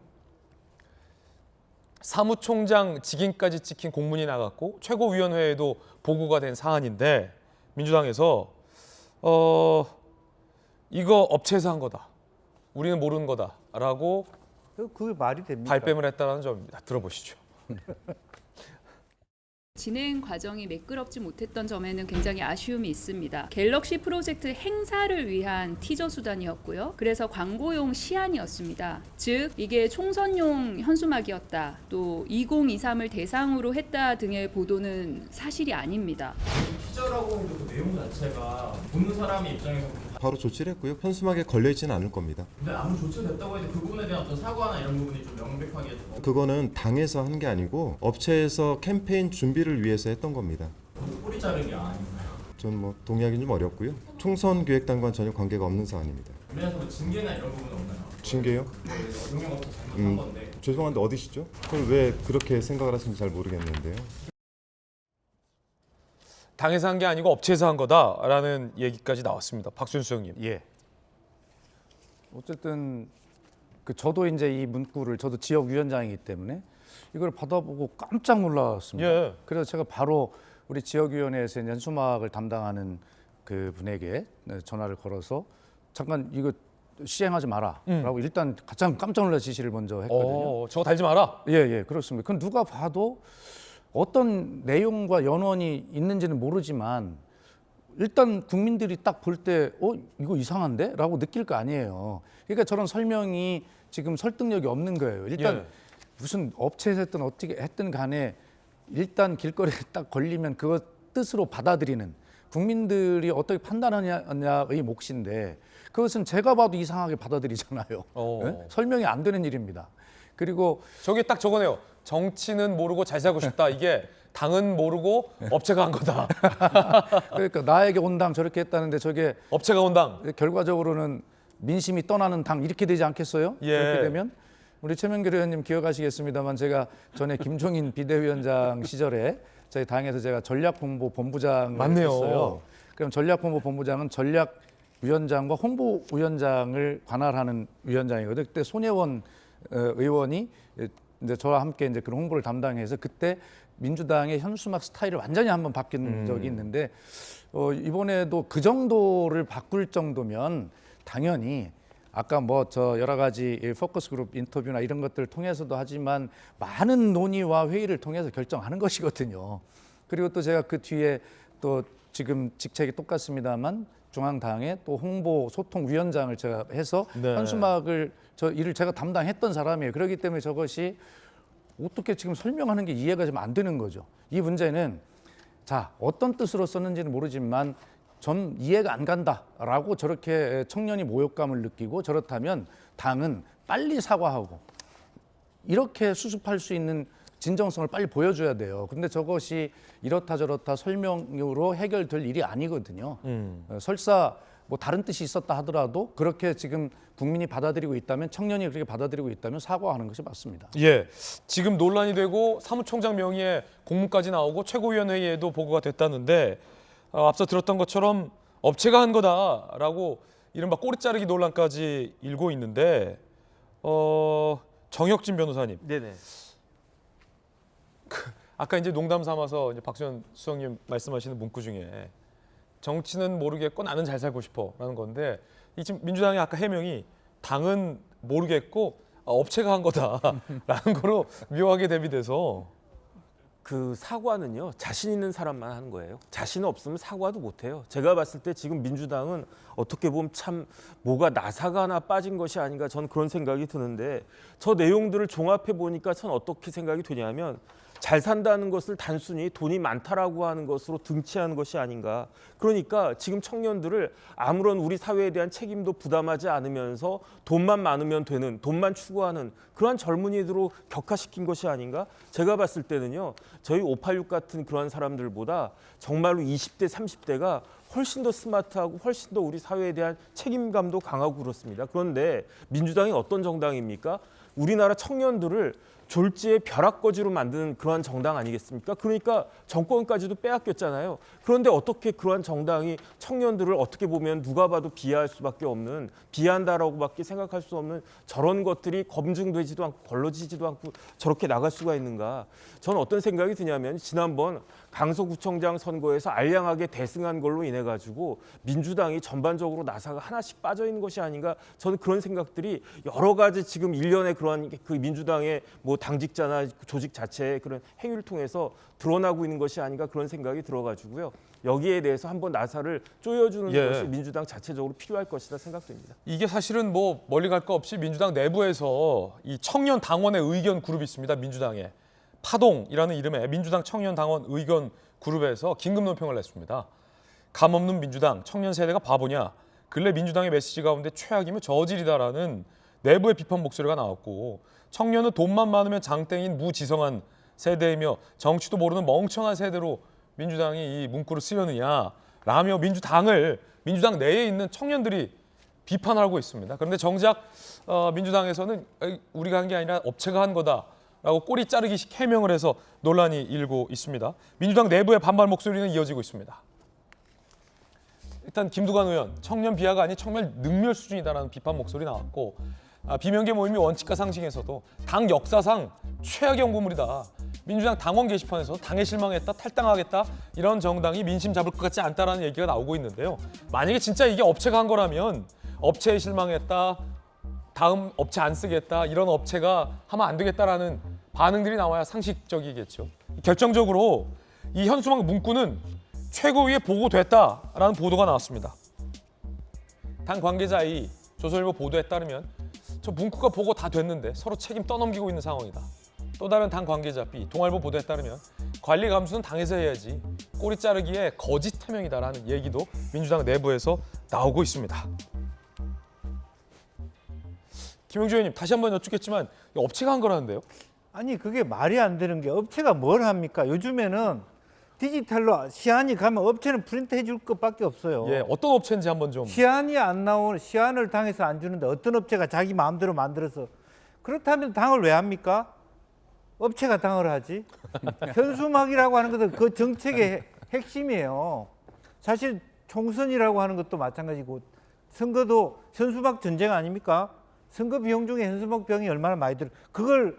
사무총장 직인까지 찍힌 공문이 나갔고 최고위원회에도 보고가 된 사안인데 민주당에서 이거 업체에서 한 거다. 우리는 모르는 거다라고 그게 말이 됩니까? 발뺌을 했다는 점입니다. 들어보시죠. 진행 과정이 매끄럽지 못했던 점에는 굉장히 아쉬움이 있습니다. 갤럭시 프로젝트 행사를 위한 티저 수단이었고요. 그래서 광고용 시안이었습니다. 즉 이게 총선용 현수막이었다. 또 2023을 대상으로 했다 등의 보도는 사실이 아닙니다. 티저라고 하는 그 내용 자체가 보는 사람의 입장에서 바로 조치를 했고요. 현수막에 걸려있지는 않을 겁니다. 근데 아무 조치가 됐다고 해도 그 부분에 대한 어떤 사과나 이런 부분이 좀 명백하게 그거는 당에서 한 게 아니고 업체에서 캠페인 준비를 위해서 했던 겁니다. 뿌리 자르기 아닌가요? 전 동의하기는 좀 어렵고요. 총선 기획단과는 전혀 관계가 없는 사안입니다. 그래서 징계나 이런 부분은 없나요? 징계요? 용역 업체 잘못한 건데. 죄송한데 어디시죠? 그걸 왜 그렇게 생각을 하시는지 잘 모르겠는데요. 당에서 한 게 아니고 업체에서 한 거다라는 얘기까지 나왔습니다. 박순수 형님. 예. 어쨌든 저도 이제 이 문구를 저도 지역위원장이기 때문에 이걸 받아보고 깜짝 놀랐습니다. 예. 그래서 제가 바로 우리 지역위원회에서 현수막을 담당하는 그 분에게 전화를 걸어서 잠깐 이거 시행하지 마라라고 일단 가장 깜짝 놀랄 지시를 먼저 했거든요. 저거 달지 마라. 예, 그렇습니다. 그건 누가 봐도 어떤 내용과 연원이 있는지는 모르지만 일단 국민들이 딱 볼 때 이거 이상한데? 라고 느낄 거 아니에요. 그러니까 저런 설명이 지금 설득력이 없는 거예요. 일단 무슨 업체에서 했든 어떻게 했든 간에 일단 길거리에 딱 걸리면 그것 뜻으로 받아들이는 국민들이 어떻게 판단하냐의 몫인데 그것은 제가 봐도 이상하게 받아들이잖아요. 네? 설명이 안 되는 일입니다. 그리고 저게 딱 저거네요. 정치는 모르고 잘 살고 싶다. 이게 당은 모르고 업체가 한 거다. 그러니까 나에게 온 당 저렇게 했다는데 저게 업체가 온 당. 결과적으로는 민심이 떠나는 당 이렇게 되지 않겠어요? 예. 그렇게 되면 우리 최명길 의원님 기억하시겠습니다만 제가 전에 김종인 비대위원장 시절에 저희 당에서 제가 전략홍보본부장을 했어요. 그럼 전략홍보본부장은 전략위원장과 홍보위원장을 관할하는 위원장이거든요. 그때 손혜원 의원이 이제 저와 함께 이제 그런 홍보를 담당해서 그때 민주당의 현수막 스타일을 완전히 한번 바뀐 적이 있는데 이번에도 그 정도를 바꿀 정도면 당연히 아까 저 여러 가지 포커스 그룹 인터뷰나 이런 것들을 통해서도 하지만 많은 논의와 회의를 통해서 결정하는 것이거든요. 그리고 또 제가 그 뒤에 또 지금 직책이 똑같습니다만 중앙당의 또 홍보 소통위원장을 제가 해서 현수막을 저 일을 제가 담당했던 사람이에요. 그렇기 때문에 저것이 어떻게 지금 설명하는 게 이해가 좀 안 되는 거죠. 이 문제는 자, 어떤 뜻으로 썼는지는 모르지만 전 이해가 안 간다라고 저렇게 청년이 모욕감을 느끼고, 저렇다면 당은 빨리 사과하고 이렇게 수습할 수 있는 진정성을 빨리 보여줘야 돼요. 근데 저것이 이렇다 저렇다 설명으로 해결될 일이 아니거든요. 설사 뭐 다른 뜻이 있었다 하더라도 그렇게 지금 국민이 받아들이고 있다면, 청년이 그렇게 받아들이고 있다면 사과하는 것이 맞습니다. 예, 지금 논란이 되고 사무총장 명의의 공문까지 나오고 최고위원회에도 보고가 됐다는데, 앞서 들었던 것처럼 업체가 한 거다라고 이른바 꼬리 자르기 논란까지 일고 있는데, 정혁진 변호사님. 네네. 아까 이제 농담 삼아서 이제 박수현 수석님 말씀하시는 문구 중에 정치는 모르겠고 나는 잘 살고 싶어라는 건데, 이 지금 민주당의 아까 해명이 당은 모르겠고 업체가 한 거다라는 거로 묘하게 대비돼서, 그 사과는요, 자신 있는 사람만 하는 거예요. 자신 없으면 사과도 못 해요. 제가 봤을 때 지금 민주당은 어떻게 보면 참 뭐가 나사가 하나 빠진 것이 아닌가, 전 그런 생각이 드는데, 저 내용들을 종합해 보니까 전 어떻게 생각이 되냐면, 잘 산다는 것을 단순히 돈이 많다라고 하는 것으로 등치하는 것이 아닌가. 그러니까 지금 청년들을 아무런 우리 사회에 대한 책임도 부담하지 않으면서 돈만 많으면 되는, 돈만 추구하는 그러한 젊은이들로 격화시킨 것이 아닌가. 제가 봤을 때는요, 저희 586 같은 그러한 사람들보다 정말로 20대, 30대가 훨씬 더 스마트하고 훨씬 더 우리 사회에 대한 책임감도 강하고 그렇습니다. 그런데 민주당이 어떤 정당입니까? 우리나라 청년들을 졸지의 벼락거지로 만드는 그러한 정당 아니겠습니까? 그러니까 정권까지도 빼앗겼잖아요. 그런데 어떻게 그러한 정당이 청년들을 어떻게 보면 누가 봐도 비하할 수밖에 없는, 비한다라고밖에 생각할 수 없는 저런 것들이 검증되지도 않고 걸러지지도 않고 저렇게 나갈 수가 있는가. 저는 어떤 생각이 드냐면, 지난번 강서구청장 선거에서 알량하게 대승한 걸로 인해 가지고 민주당이 전반적으로 나사가 하나씩 빠져 있는 것이 아닌가. 저는 그런 생각들이 여러 가지 지금 일련의 그러한 그 민주당의 뭐 당직자나 조직 자체의 그런 행위를 통해서 드러나고 있는 것이 아닌가, 그런 생각이 들어가지고요. 여기에 대해서 한번 나사를 조여주는 것이 민주당 자체적으로 필요할 것이다 생각됩니다. 이게 사실은 뭐 멀리 갈 거 없이 민주당 내부에서 이 청년 당원의 의견 그룹이 있습니다. 민주당에 파동이라는 이름의 민주당 청년 당원 의견 그룹에서 긴급 논평을 냈습니다. 감없는 민주당, 청년 세대가 바보냐, 근래 민주당의 메시지 가운데 최악이며 저질이다라는 내부의 비판 목소리가 나왔고, 청년은 돈만 많으면 장땡인 무지성한 세대이며 정치도 모르는 멍청한 세대로 민주당이 이 문구를 쓰려느냐라며 민주당 내에 있는 청년들이 비판하고 있습니다. 그런데 정작 민주당에서는 우리가 한 게 아니라 업체가 한 거다라고 꼬리 자르기식 해명을 해서 논란이 일고 있습니다. 민주당 내부의 반발 목소리는 이어지고 있습니다. 일단 김두관 의원, 청년 비하가 아닌 청년 능멸 수준이다라는 비판 목소리 나왔고, 비명계 모임이 원칙과 상식에서도 당 역사상 최악의 연구물이다. 민주당 당원 게시판에서 당에 실망했다, 탈당하겠다, 이런 정당이 민심 잡을 것 같지 않다라는 얘기가 나오고 있는데요. 만약에 진짜 이게 업체가 한 거라면 업체에 실망했다, 다음 업체 안 쓰겠다, 이런 업체가 하면 안 되겠다라는 반응들이 나와야 상식적이겠죠. 결정적으로 이 현수막 문구는 최고위에 보고됐다라는 보도가 나왔습니다. 당 관계자의 조선일보 보도에 따르면 저 문구가 보고 다 됐는데 서로 책임 떠넘기고 있는 상황이다. 또 다른 당 관계자 B, 동아일보 보도에 따르면 관리 감수는 당에서 해야지, 꼬리 자르기에 거짓 해명이다라는 얘기도 민주당 내부에서 나오고 있습니다. 김영주 의원님, 다시 한번 여쭙겠지만 업체가 한 거라는데요? 아니 그게 말이 안 되는 게, 업체가 뭘 합니까? 요즘에는 디지털로 시안이 가면 업체는 프린트 해줄 것밖에 없어요. 예, 어떤 업체인지 한번 좀. 시안이 안 나오는, 시안을 당에서 안 주는데 어떤 업체가 자기 마음대로 만들어서, 그렇다면 당을 왜 합니까? 업체가 당을 하지. 현수막이라고 하는 것은 그 정책의 핵심이에요. 사실 총선이라고 하는 것도 마찬가지고, 선거도 현수막 전쟁 아닙니까? 선거 비용 중에 현수막 비용이 얼마나 많이 들어. 그걸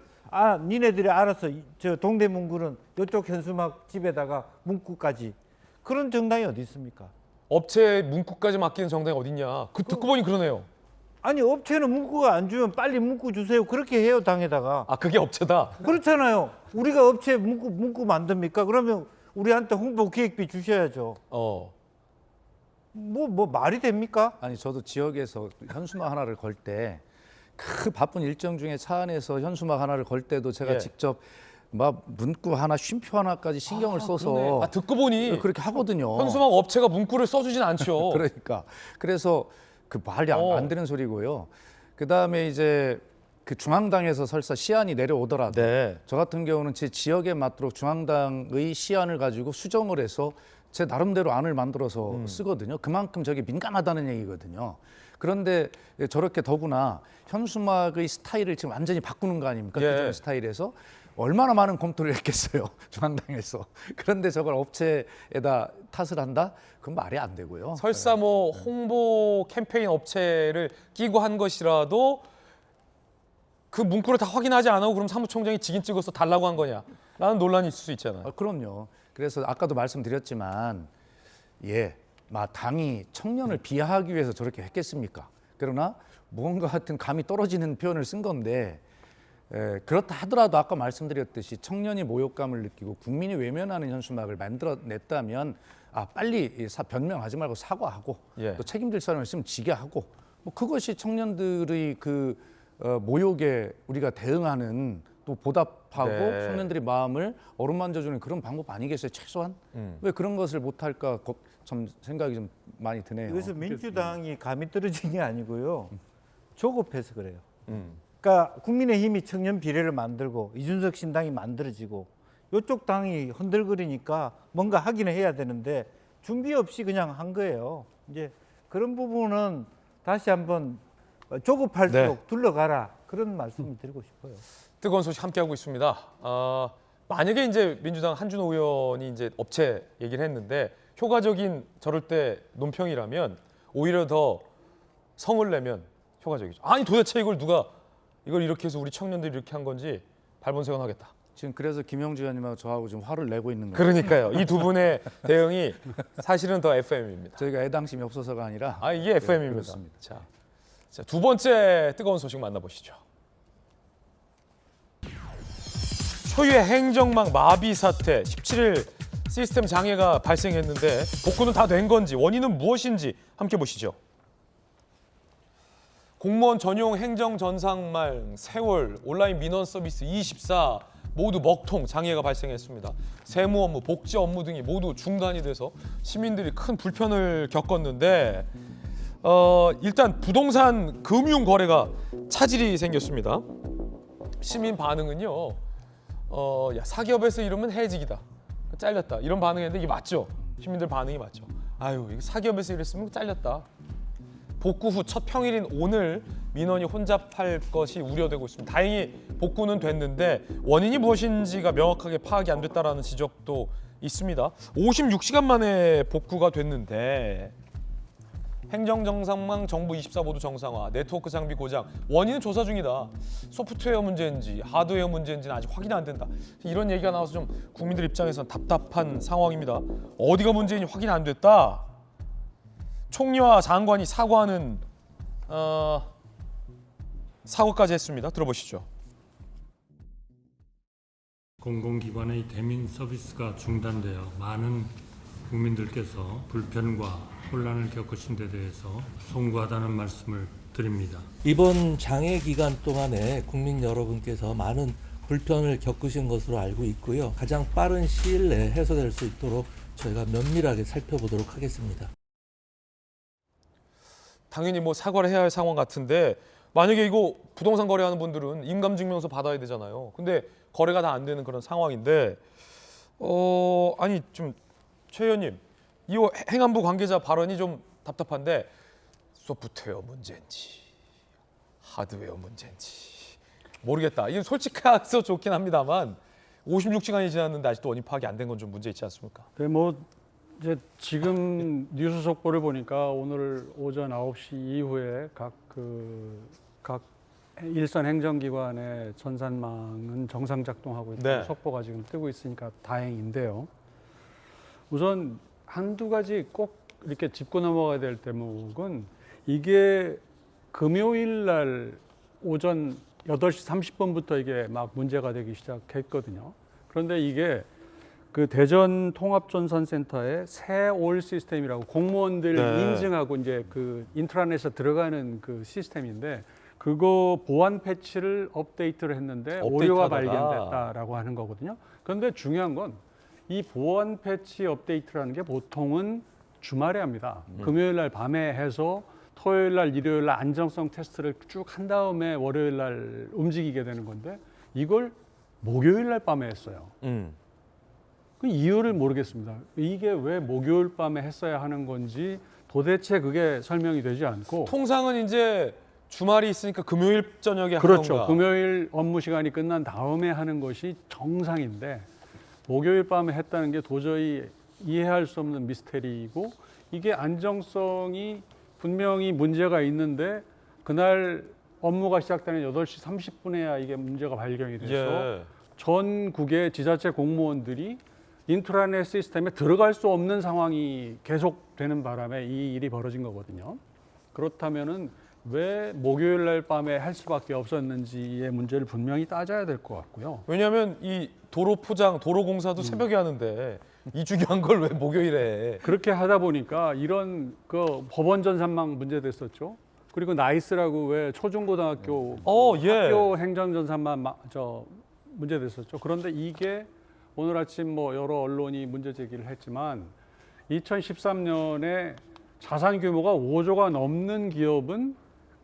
니네들이 알아서 저 동대문구는 이쪽 현수막 집에다가 문구까지, 그런 정당이 어디 있습니까? 업체에 문구까지 맡기는 정당이 어딨냐. 듣고 보니 그러네요. 아니 업체는 문구가 안 주면 빨리 문구 주세요, 그렇게 해요 당에다가. 그게 업체다? 그렇잖아요. 우리가 업체 문구 만듭니까? 그러면 우리한테 홍보 기획비 주셔야죠. 뭐 말이 됩니까? 아니 저도 지역에서 현수막 하나를 걸 때, 그 바쁜 일정 중에 차 안에서 현수막 하나를 걸 때도 제가 직접 막 문구 하나, 쉼표 하나까지 신경을 써서 그러네. 듣고 보니 그렇게 하거든요. 현수막 업체가 문구를 써주진 않죠. 그러니까 그래서 그 말이 안 되는 소리고요. 그 다음에 이제 그 중앙당에서 설사 시안이 내려오더라도 저 같은 경우는 제 지역에 맞도록 중앙당의 시안을 가지고 수정을 해서 제 나름대로 안을 만들어서 쓰거든요. 그만큼 저게 민감하다는 얘기거든요. 그런데 저렇게 더구나 현수막의 스타일을 지금 완전히 바꾸는 거 아닙니까? 기존 스타일에서 얼마나 많은 검토를 했겠어요. 중앙당에서. 그런데 저걸 업체에다 탓을 한다? 그건 말이 안 되고요. 설사 뭐 홍보 캠페인 업체를 끼고 한 것이라도 그 문구를 다 확인하지 않고 그럼 사무총장이 직인 찍어서 달라고 한 거냐? 라는 논란이 있을 수 있잖아요. 그럼요. 그래서 아까도 말씀드렸지만 당이 청년을 비하하기 위해서 저렇게 했겠습니까? 그러나 무언가 하여튼 감이 떨어지는 표현을 쓴 건데 그렇다 하더라도 아까 말씀드렸듯이 청년이 모욕감을 느끼고 국민이 외면하는 현수막을 만들어냈다면 빨리 변명하지 말고 사과하고 또 책임질 사람이 있으면 지게 하고 뭐 그것이 청년들의 그 모욕에 우리가 대응하는 또 보답하고 청년들의 마음을 어루만져주는 그런 방법 아니겠어요? 최소한 왜 그런 것을 못할까 좀 생각이 좀 많이 드네요. 그래서 민주당이 감이 떨어진 게 아니고요. 조급해서 그래요. 그러니까 국민의힘이 청년 비례를 만들고 이준석 신당이 만들어지고 이쪽 당이 흔들거리니까 뭔가 하기는 해야 되는데 준비 없이 그냥 한 거예요. 이제 그런 부분은 다시 한번 조급할수록 둘러가라 그런 말씀을 드리고 싶어요. 뜨거운 소식 함께하고 있습니다. 만약에 이제 민주당 한준호 의원이 이제 업체 얘기를 했는데 효과적인 저럴 때 논평이라면 오히려 더 성을 내면 효과적이죠. 아니 도대체 이걸 이렇게 해서 우리 청년들이 이렇게 한 건지 발본색원하겠다. 지금 그래서 김영주 의원님하고 저하고 지금 화를 내고 있는 거예요. 그러니까요. 이 두 분의 대응이 사실은 더 FM입니다. 저희가 애당심이 없어서가 아니라 이게 FM입니다. 자, 두 번째 뜨거운 소식 만나보시죠. 초유의 행정망 마비 사태 17일 시스템 장애가 발생했는데 복구는 다 된 건지 원인은 무엇인지 함께 보시죠. 공무원 전용 행정 전산망 세월 온라인 민원 서비스 24 모두 먹통 장애가 발생했습니다. 세무 업무, 복지 업무 등이 모두 중단이 돼서 시민들이 큰 불편을 겪었는데 일단 부동산 금융 거래가 차질이 생겼습니다. 시민 반응은요. 사기업에서 이러면 해직이다. 잘렸다. 이런 반응했는데 이게 맞죠? 시민들 반응이 맞죠? 아유, 이거 사기업에서 이랬으면 잘렸다. 복구 후 첫 평일인 오늘 민원이 혼잡할 것이 우려되고 있습니다. 다행히 복구는 됐는데 원인이 무엇인지가 명확하게 파악이 안 됐다라는 지적도 있습니다. 56시간 만에 복구가 됐는데 행정정상망 정부 24 모두 정상화, 네트워크 장비 고장, 원인은 조사 중이다. 소프트웨어 문제인지 하드웨어 문제인지는 아직 확인이 안 된다. 이런 얘기가 나와서 좀 국민들 입장에서는 답답한 상황입니다. 어디가 문제인지 확인이 안 됐다. 총리와 장관이 사과하는 사과까지 했습니다. 들어보시죠. 공공기관의 대민 서비스가 중단되어 많은 국민들께서 불편과 혼란을 겪으신 데 대해서 송구하다는 말씀을 드립니다. 이번 장애 기간 동안에 국민 여러분께서 많은 불편을 겪으신 것으로 알고 있고요. 가장 빠른 시일 내에 해소될 수 있도록 저희가 면밀하게 살펴보도록 하겠습니다. 당연히 뭐 사과를 해야 할 상황 같은데 만약에 이거 부동산 거래하는 분들은 임감증명서 받아야 되잖아요. 근데 거래가 다 안 되는 그런 상황인데 아니 좀 최 의원님 이 행안부 관계자 발언이 좀 답답한데 소프트웨어 문제인지 하드웨어 문제인지 모르겠다. 이건 솔직해서 좋긴 합니다만 56시간이 지났는데 아직도 원인 파악이 안 된 건 좀 문제 있지 않습니까? 네, 뭐 이제 지금 뉴스 속보를 보니까 오늘 오전 9시 이후에 각 일선 행정기관의 전산망은 정상 작동하고 있다는 속보가 지금 뜨고 있으니까 다행인데요. 우선 한두 가지 꼭 이렇게 짚고 넘어가야 될 대목은 이게 금요일 날 오전 8시 30분부터 이게 막 문제가 되기 시작했거든요. 그런데 이게 그 대전 통합전산센터의 새올 시스템이라고 공무원들 인증하고 이제 그 인트라넷에 들어가는 그 시스템인데 그거 보안 패치를 업데이트를 했는데 오류가 발견됐다라고 하는 거거든요. 그런데 중요한 건 이 보안 패치 업데이트라는 게 보통은 주말에 합니다. 금요일 날 밤에 해서 토요일 날, 일요일 날 안정성 테스트를 쭉 한 다음에 월요일 날 움직이게 되는 건데 이걸 목요일 날 밤에 했어요. 그 이유를 모르겠습니다. 이게 왜 목요일 밤에 했어야 하는 건지 도대체 그게 설명이 되지 않고 통상은 이제 주말이 있으니까 금요일 저녁에 그렇죠. 하던가. 금요일 업무 시간이 끝난 다음에 하는 것이 정상인데 목요일 밤에 했다는 게 도저히 이해할 수 없는 미스테리이고 이게 안정성이 분명히 문제가 있는데 그날 업무가 시작되는 8시 30분에야 이게 문제가 발견이 돼서 예. 전국의 지자체 공무원들이 인트라넷 시스템에 들어갈 수 없는 상황이 계속되는 바람에 이 일이 벌어진 거거든요. 그렇다면은 왜 목요일 날 밤에 할 수밖에 없었는지의 문제를 분명히 따져야 될 것 같고요. 왜냐하면 이 도로 포장, 도로 공사도 새벽에 하는데 이 중요한 걸 왜 목요일에 해? 그렇게 하다 보니까 이런 그 법원 전산망 문제됐었죠. 그리고 나이스라고 왜 초중고등학교 학교 행정 전산망 문제됐었죠. 그런데 이게 오늘 아침 뭐 여러 언론이 문제 제기를 했지만 2013년에 자산 규모가 5조가 넘는 기업은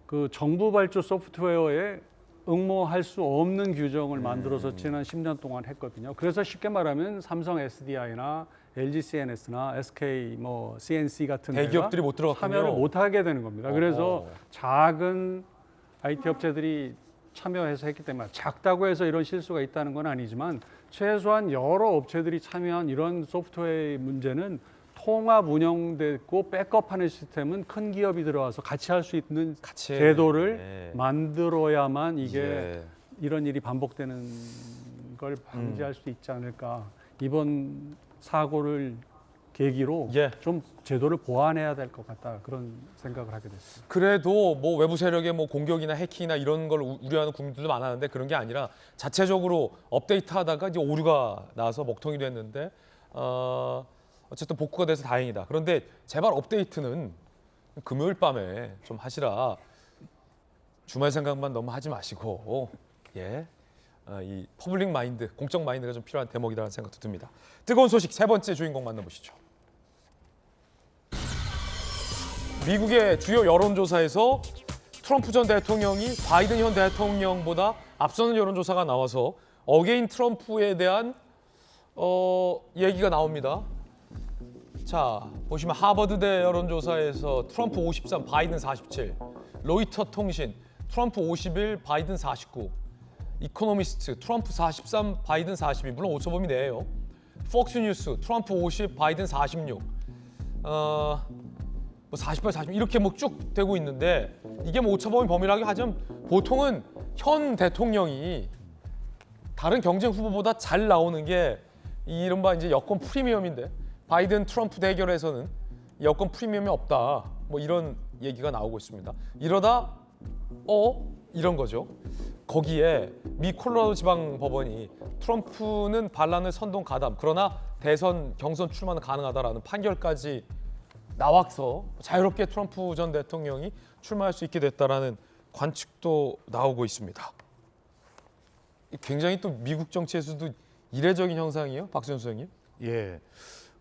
그 정부 발주 소프트웨어에 응모할 수 없는 규정을 만들어서 지난 10년 동안 했거든요. 그래서 쉽게 말하면 삼성 SDI나 LG CNS나 SK 뭐 CNC 같은 대기업들이 못 들어갔군요. 참여를 못 하게 되는 겁니다. 그래서 작은 IT 업체들이 참여해서 했기 때문에 작다고 해서 이런 실수가 있다는 건 아니지만 최소한 여러 업체들이 참여한 이런 소프트웨어의 문제는 통합 운영됐고 백업하는 시스템은 큰 기업이 들어와서 같이 할 수 있는 제도를 만들어야만 이게 이런 일이 반복되는 걸 방지할 수 있지 않을까. 이번 사고를 계기로 좀 제도를 보완해야 될 것 같다. 그런 생각을 하게 됐습니다. 그래도 뭐 외부 세력의 뭐 공격이나 해킹이나 이런 걸 우려하는 국민들도 많았는데 그런 게 아니라 자체적으로 업데이트하다가 이제 오류가 나서 먹통이 됐는데 어쨌든 복구가 돼서 다행이다. 그런데 제발 업데이트는 금요일 밤에 좀 하시라. 주말 생각만 너무 하지 마시고 이 퍼블릭 마인드, 공적 마인드가 좀 필요한 대목이라는 생각도 듭니다. 뜨거운 소식 세 번째 주인공 만나보시죠. 미국의 주요 여론조사에서 트럼프 전 대통령이 바이든 현 대통령보다 앞서는 여론조사가 나와서 어게인 트럼프에 대한 얘기가 나옵니다. 자, 보시면 하버드대 여론조사에서 트럼프 53, 바이든 47, 로이터 통신, 트럼프 51, 바이든 49, 이코노미스트, 트럼프 43, 바이든 42, 물론 오차범위 내예요. 폭스뉴스, 트럼프 50, 바이든 46, 뭐 48, 40 이렇게 뭐 쭉 되고 있는데 이게 뭐 오차범위 범위라고 하자면 보통은 현 대통령이 다른 경쟁 후보보다 잘 나오는 게 이른바 이제 여권 프리미엄인데 바이든 트럼프 대결에서는 여권 프리미엄이 없다. 뭐 이런 얘기가 나오고 있습니다. 이러다 이런 거죠. 거기에 미 콜로라도 지방 법원이 트럼프는 반란을 선동 가담 그러나 대선 경선 출마는 가능하다라는 판결까지 나와서 자유롭게 트럼프 전 대통령이 출마할 수 있게 됐다라는 관측도 나오고 있습니다. 굉장히 또 미국 정치에서도 이례적인 현상이에요, 박수현 소장님? 예.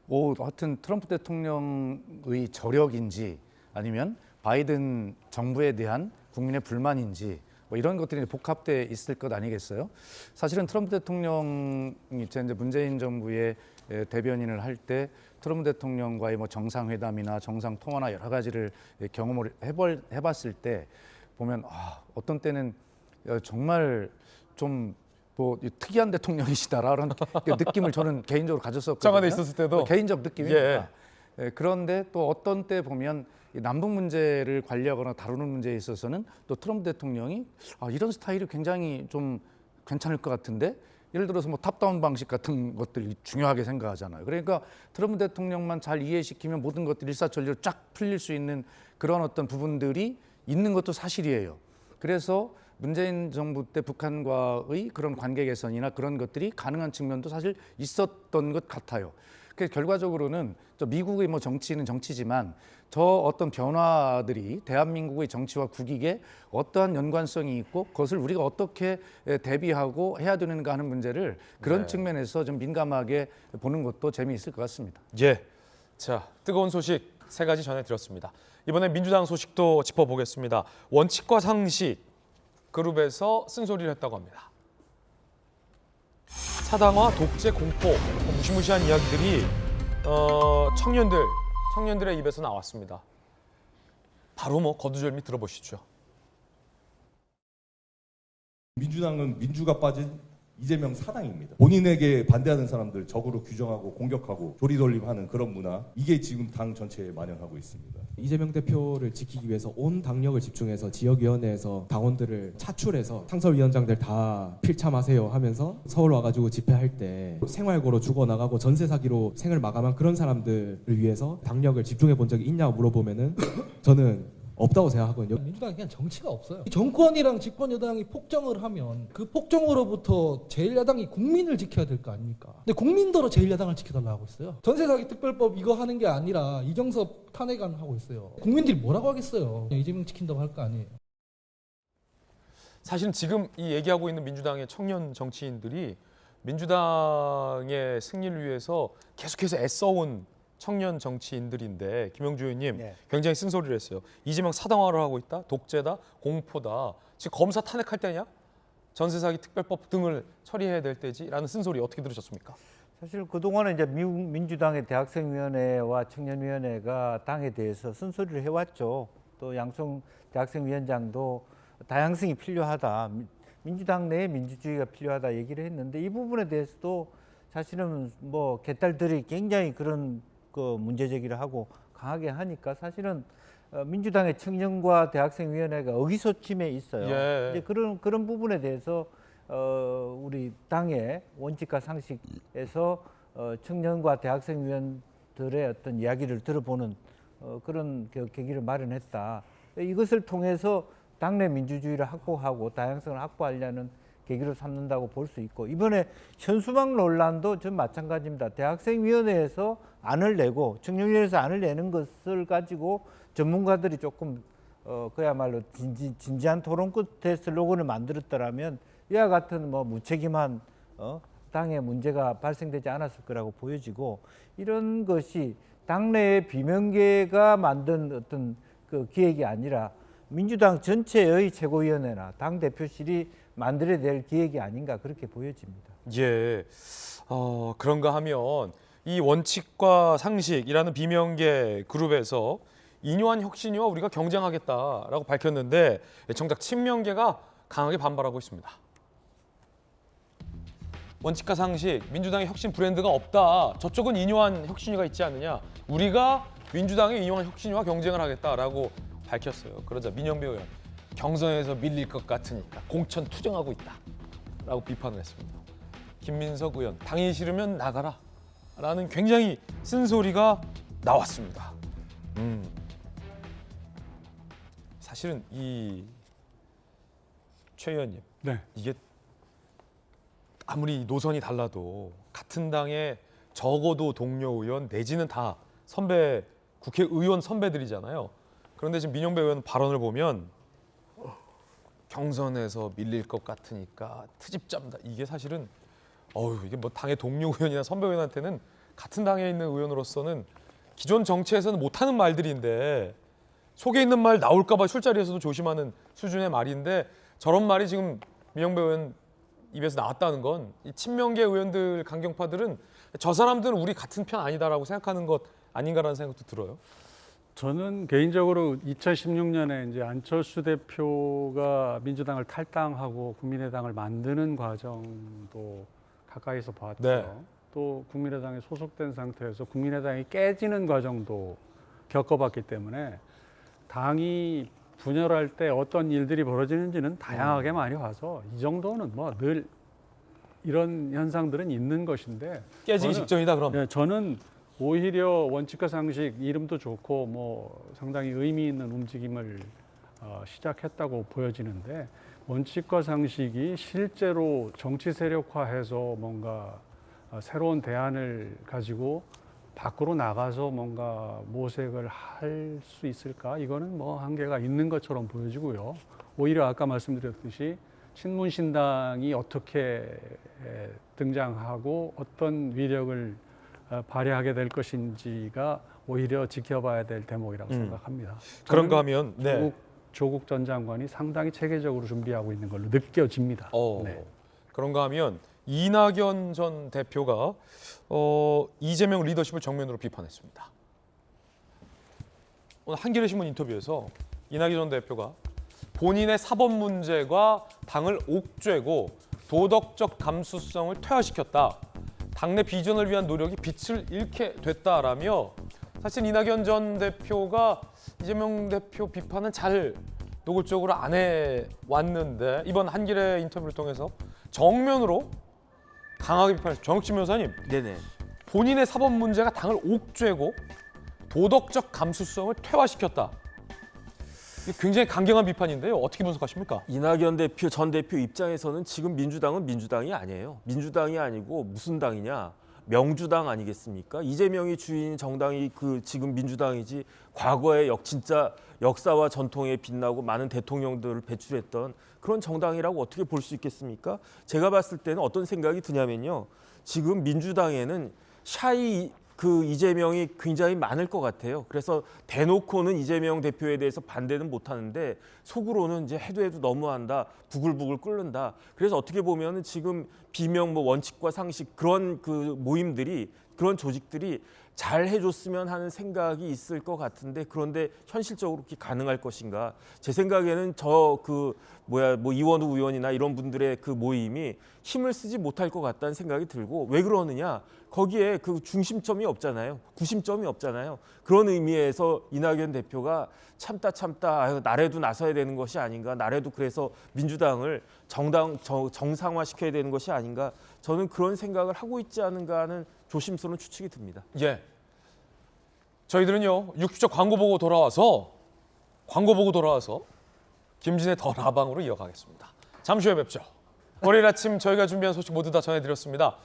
뭐 하여튼 트럼프 대통령의 저력인지 아니면 바이든 정부에 대한 국민의 불만인지 뭐 이런 것들이 복합돼 있을 것 아니겠어요? 사실은 트럼프 대통령이 이제 문재인 정부의 대변인을 할 때 트럼프 대통령과의 뭐 정상회담이나 정상 통화나 여러 가지를 경험을 해봤을 때 보면 어떤 때는 정말 좀 뭐 특이한 대통령이시다라는 느낌을 저는 개인적으로 가졌었거든요. 장관에 있었을 때도 개인적 느낌입니다. 그런데 또 어떤 때 보면 남북 문제를 관리하거나 다루는 문제에 있어서는 또 트럼프 대통령이 이런 스타일이 굉장히 좀 괜찮을 것 같은데 예를 들어서 뭐 탑다운 방식 같은 것들이 중요하게 생각하잖아요. 그러니까 트럼프 대통령만 잘 이해시키면 모든 것들이 일사천리로 쫙 풀릴 수 있는 그런 어떤 부분들이 있는 것도 사실이에요. 그래서 문재인 정부 때 북한과의 그런 관계 개선이나 그런 것들이 가능한 측면도 사실 있었던 것 같아요. 그 결과적으로는 저 미국의 뭐 정치는 정치지만 저 어떤 변화들이 대한민국의 정치와 국익에 어떠한 연관성이 있고 그것을 우리가 어떻게 대비하고 해야 되는가 하는 문제를 그런 네. 측면에서 좀 민감하게 보는 것도 재미있을 것 같습니다. 예. 자, 뜨거운 소식 3가지 전해드렸습니다. 이번엔 민주당 소식도 짚어보겠습니다. 원칙과 상식 그룹에서 쓴소리를 했다고 합니다. 사당화, 독재, 공포, 무시무시한 이야기들이 청년들의 입에서 나왔습니다. 바로 뭐 거두절미 들어보시죠. 민주당은 민주가 빠진 이재명 사당입니다. 본인에게 반대하는 사람들 적으로 규정하고 공격하고 조리돌림하는 그런 문화, 이게 지금 당 전체에 만연하고 있습니다. 이재명 대표를 지키기 위해서 온 당력을 집중해서 지역위원회에서 당원들을 차출해서 상설위원장들 다 필참하세요 하면서 서울 와가지고 집회할 때 생활고로 죽어나가고 전세 사기로 생을 마감한 그런 사람들을 위해서 당력을 집중해 본 적이 있냐고 물어보면은 저는 없다고 생각하거든요. 민주당이 그냥 정치가 없어요. 정권이랑 집권 여당이 폭정을 하면 그 폭정으로부터 제1야당이 국민을 지켜야 될 거 아닙니까? 근데 국민더러 제1야당을 지켜달라고 하고 있어요. 전세사기 특별법 이거 하는 게 아니라 이정섭 탄핵안 하고 있어요. 국민들이 뭐라고 하겠어요. 이재명 지킨다고 할 거 아니에요. 사실 지금 이 얘기하고 있는 민주당의 청년 정치인들이 민주당의 승리를 위해서 계속해서 애써온 청년 정치인들인데 김영주 의원님 굉장히 쓴소리를 했어요. 이재명 사당화를 하고 있다, 독재다, 공포다. 지금 검사 탄핵할 때냐? 전세사기 특별법 등을 처리해야 될 때지라는 쓴소리 어떻게 들으셨습니까? 사실 그동안은 이제 미국 민주당의 대학생위원회와 청년위원회가 당에 대해서 쓴소리를 해왔죠. 또 양성 대학생위원장도 다양성이 필요하다, 민주당 내에 민주주의가 필요하다 얘기를 했는데 이 부분에 대해서도 사실은 뭐 개딸들이 굉장히 그런 그 문제 제기를 하고 강하게 하니까 사실은 민주당의 청년과 대학생위원회가 의기소침해 있어요. 예. 이제 그런 부분에 대해서 우리 당의 원칙과 상식에서 청년과 대학생위원들의 어떤 이야기를 들어보는 그런 계기를 마련했다. 이것을 통해서 당내 민주주의를 확보하고 다양성을 확보하려는 계기로 삼는다고 볼 수 있고, 이번에 현수막 논란도 전 마찬가지입니다. 대학생위원회에서 안을 내고 청년위원회에서 안을 내는 것을 가지고 전문가들이 조금 그야말로 진지한 토론 끝에 슬로건을 만들었더라면 이와 같은 뭐 무책임한 당의 문제가 발생되지 않았을 거라고 보여지고, 이런 것이 당내의 비명계가 만든 어떤 그 기획이 아니라 민주당 전체의 최고위원회나 당 대표실이 만들어야 될 기획이 아닌가 그렇게 보여집니다. 예, 그런가 하면 이 원칙과 상식이라는 비명계 그룹에서 인요한 혁신위와 우리가 경쟁하겠다라고 밝혔는데 정작 친명계가 강하게 반발하고 있습니다. 원칙과 상식, 민주당의 혁신 브랜드가 없다. 저쪽은 인요한 혁신위가 있지 않느냐. 우리가 민주당의 인요한 혁신위와 경쟁을 하겠다라고 밝혔어요. 그러자 민영배 의원, 경선에서 밀릴 것 같으니까 공천 투쟁하고 있다라고 비판을 했습니다. 김민석 의원, 당이 싫으면 나가라 라는 굉장히 쓴소리가 나왔습니다. 사실은 이 최 의원님, 이게 아무리 노선이 달라도 같은 당의 적어도 동료 의원 내지는 다 선배 국회의원 선배들이잖아요. 그런데 지금 민영배 의원 발언을 보면 경선에서 밀릴 것 같으니까 트집 잡는다. 이게 사실은 이게 뭐 당의 동료 의원이나 선배 의원한테는 같은 당에 있는 의원으로서는 기존 정치에서는 못하는 말들인데 속에 있는 말 나올까 봐 술자리에서도 조심하는 수준의 말인데 저런 말이 지금 민영배 의원 입에서 나왔다는 건 이 친명계 의원들 강경파들은 저 사람들은 우리 같은 편 아니다라고 생각하는 것 아닌가라는 생각도 들어요. 저는 개인적으로 2016년에 이제 안철수 대표가 민주당을 탈당하고 국민의당을 만드는 과정도 가까이서 봤죠. 네. 또 국민의당에 소속된 상태에서 국민의당이 깨지는 과정도 겪어봤기 때문에 당이 분열할 때 어떤 일들이 벌어지는지는 다양하게 많이 봐서 이 정도는 뭐 늘 이런 현상들은 있는 것인데 깨지기 직전이다 그럼? 네, 저는 오히려 원칙과 상식 이름도 좋고 뭐 상당히 의미 있는 움직임을 시작했다고 보여지는데 원칙과 상식이 실제로 정치 세력화해서 뭔가 새로운 대안을 가지고 밖으로 나가서 뭔가 모색을 할 수 있을까? 이거는 뭐 한계가 있는 것처럼 보여지고요. 오히려 아까 말씀드렸듯이 친문신당이 어떻게 등장하고 어떤 위력을 발휘하게 될 것인지가 오히려 지켜봐야 될 대목이라고 생각합니다. 그런가 하면 네. 조국 전 장관이 상당히 체계적으로 준비하고 있는 걸로 느껴집니다. 네. 그런가 하면 이낙연 전 대표가 이재명 리더십을 정면으로 비판했습니다. 오늘 한겨레신문 인터뷰에서 이낙연 전 대표가 본인의 사법 문제가 당을 옥죄고 도덕적 감수성을 퇴화시켰다. 당내 비전을 위한 노력이 빛을 잃게 됐다라며 사실 이낙연 전 대표가 이재명 대표 비판은 잘 노골적으로 안 해왔는데 이번 한겨레 인터뷰를 통해서 정면으로 강하게 비판했습니다. 정혁진 변호사님, 네네. 본인의 사법 문제가 당을 옥죄고 도덕적 감수성을 퇴화시켰다. 이게 굉장히 강경한 비판인데요. 어떻게 분석하십니까? 이낙연 대표 전 대표 입장에서는 지금 민주당은 민주당이 아니에요. 민주당이 아니고 무슨 당이냐? 명주당 아니겠습니까? 이재명이 주인인 정당이 그 지금 민주당이지 과거에 진짜 역사와 전통에 빛나고 많은 대통령들을 배출했던 그런 정당이라고 어떻게 볼 수 있겠습니까? 제가 봤을 때는 어떤 생각이 드냐면요. 지금 민주당에는 샤이 이재명이 굉장히 많을 것 같아요. 그래서 대놓고는 이재명 대표에 대해서 반대는 못하는데 속으로는 이제 해도 너무한다, 부글부글 끓는다. 그래서 어떻게 보면은 지금 비명 원칙과 상식 그런 모임들이 그런 조직들이 잘 해줬으면 하는 생각이 있을 것 같은데 그런데 현실적으로 그렇게 가능할 것인가? 제 생각에는 이원우 의원이나 이런 분들의 그 모임이 힘을 쓰지 못할 것 같다는 생각이 들고 왜 그러느냐? 거기에 그 중심점이 없잖아요. 구심점이 없잖아요. 그런 의미에서 이낙연 대표가 참다 나래도 나서야 되는 것이 아닌가. 나래도 그래서 민주당을 정상화시켜야 되는 것이 아닌가. 저는 그런 생각을 하고 있지 않은가 하는 조심스러운 추측이 듭니다. 예. 저희들은요. 60초 광고 보고 돌아와서 김진의 더 라방으로 이어가겠습니다. 잠시 후에 뵙죠. 월요일 아침 저희가 준비한 소식 모두 다 전해드렸습니다.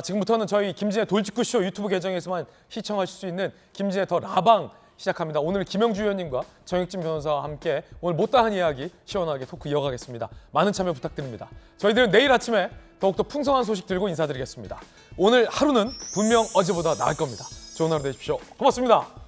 지금부터는 저희 김진의 돌직구쇼 유튜브 계정에서만 시청하실 수 있는 김진의 더 라방 시작합니다. 오늘 김영주 의원님과 정혁진 변호사와 함께 오늘 못다한 이야기 시원하게 토크 이어가겠습니다. 많은 참여 부탁드립니다. 저희들은 내일 아침에 더욱더 풍성한 소식 들고 인사드리겠습니다. 오늘 하루는 분명 어제보다 나을 겁니다. 좋은 하루 되십시오. 고맙습니다.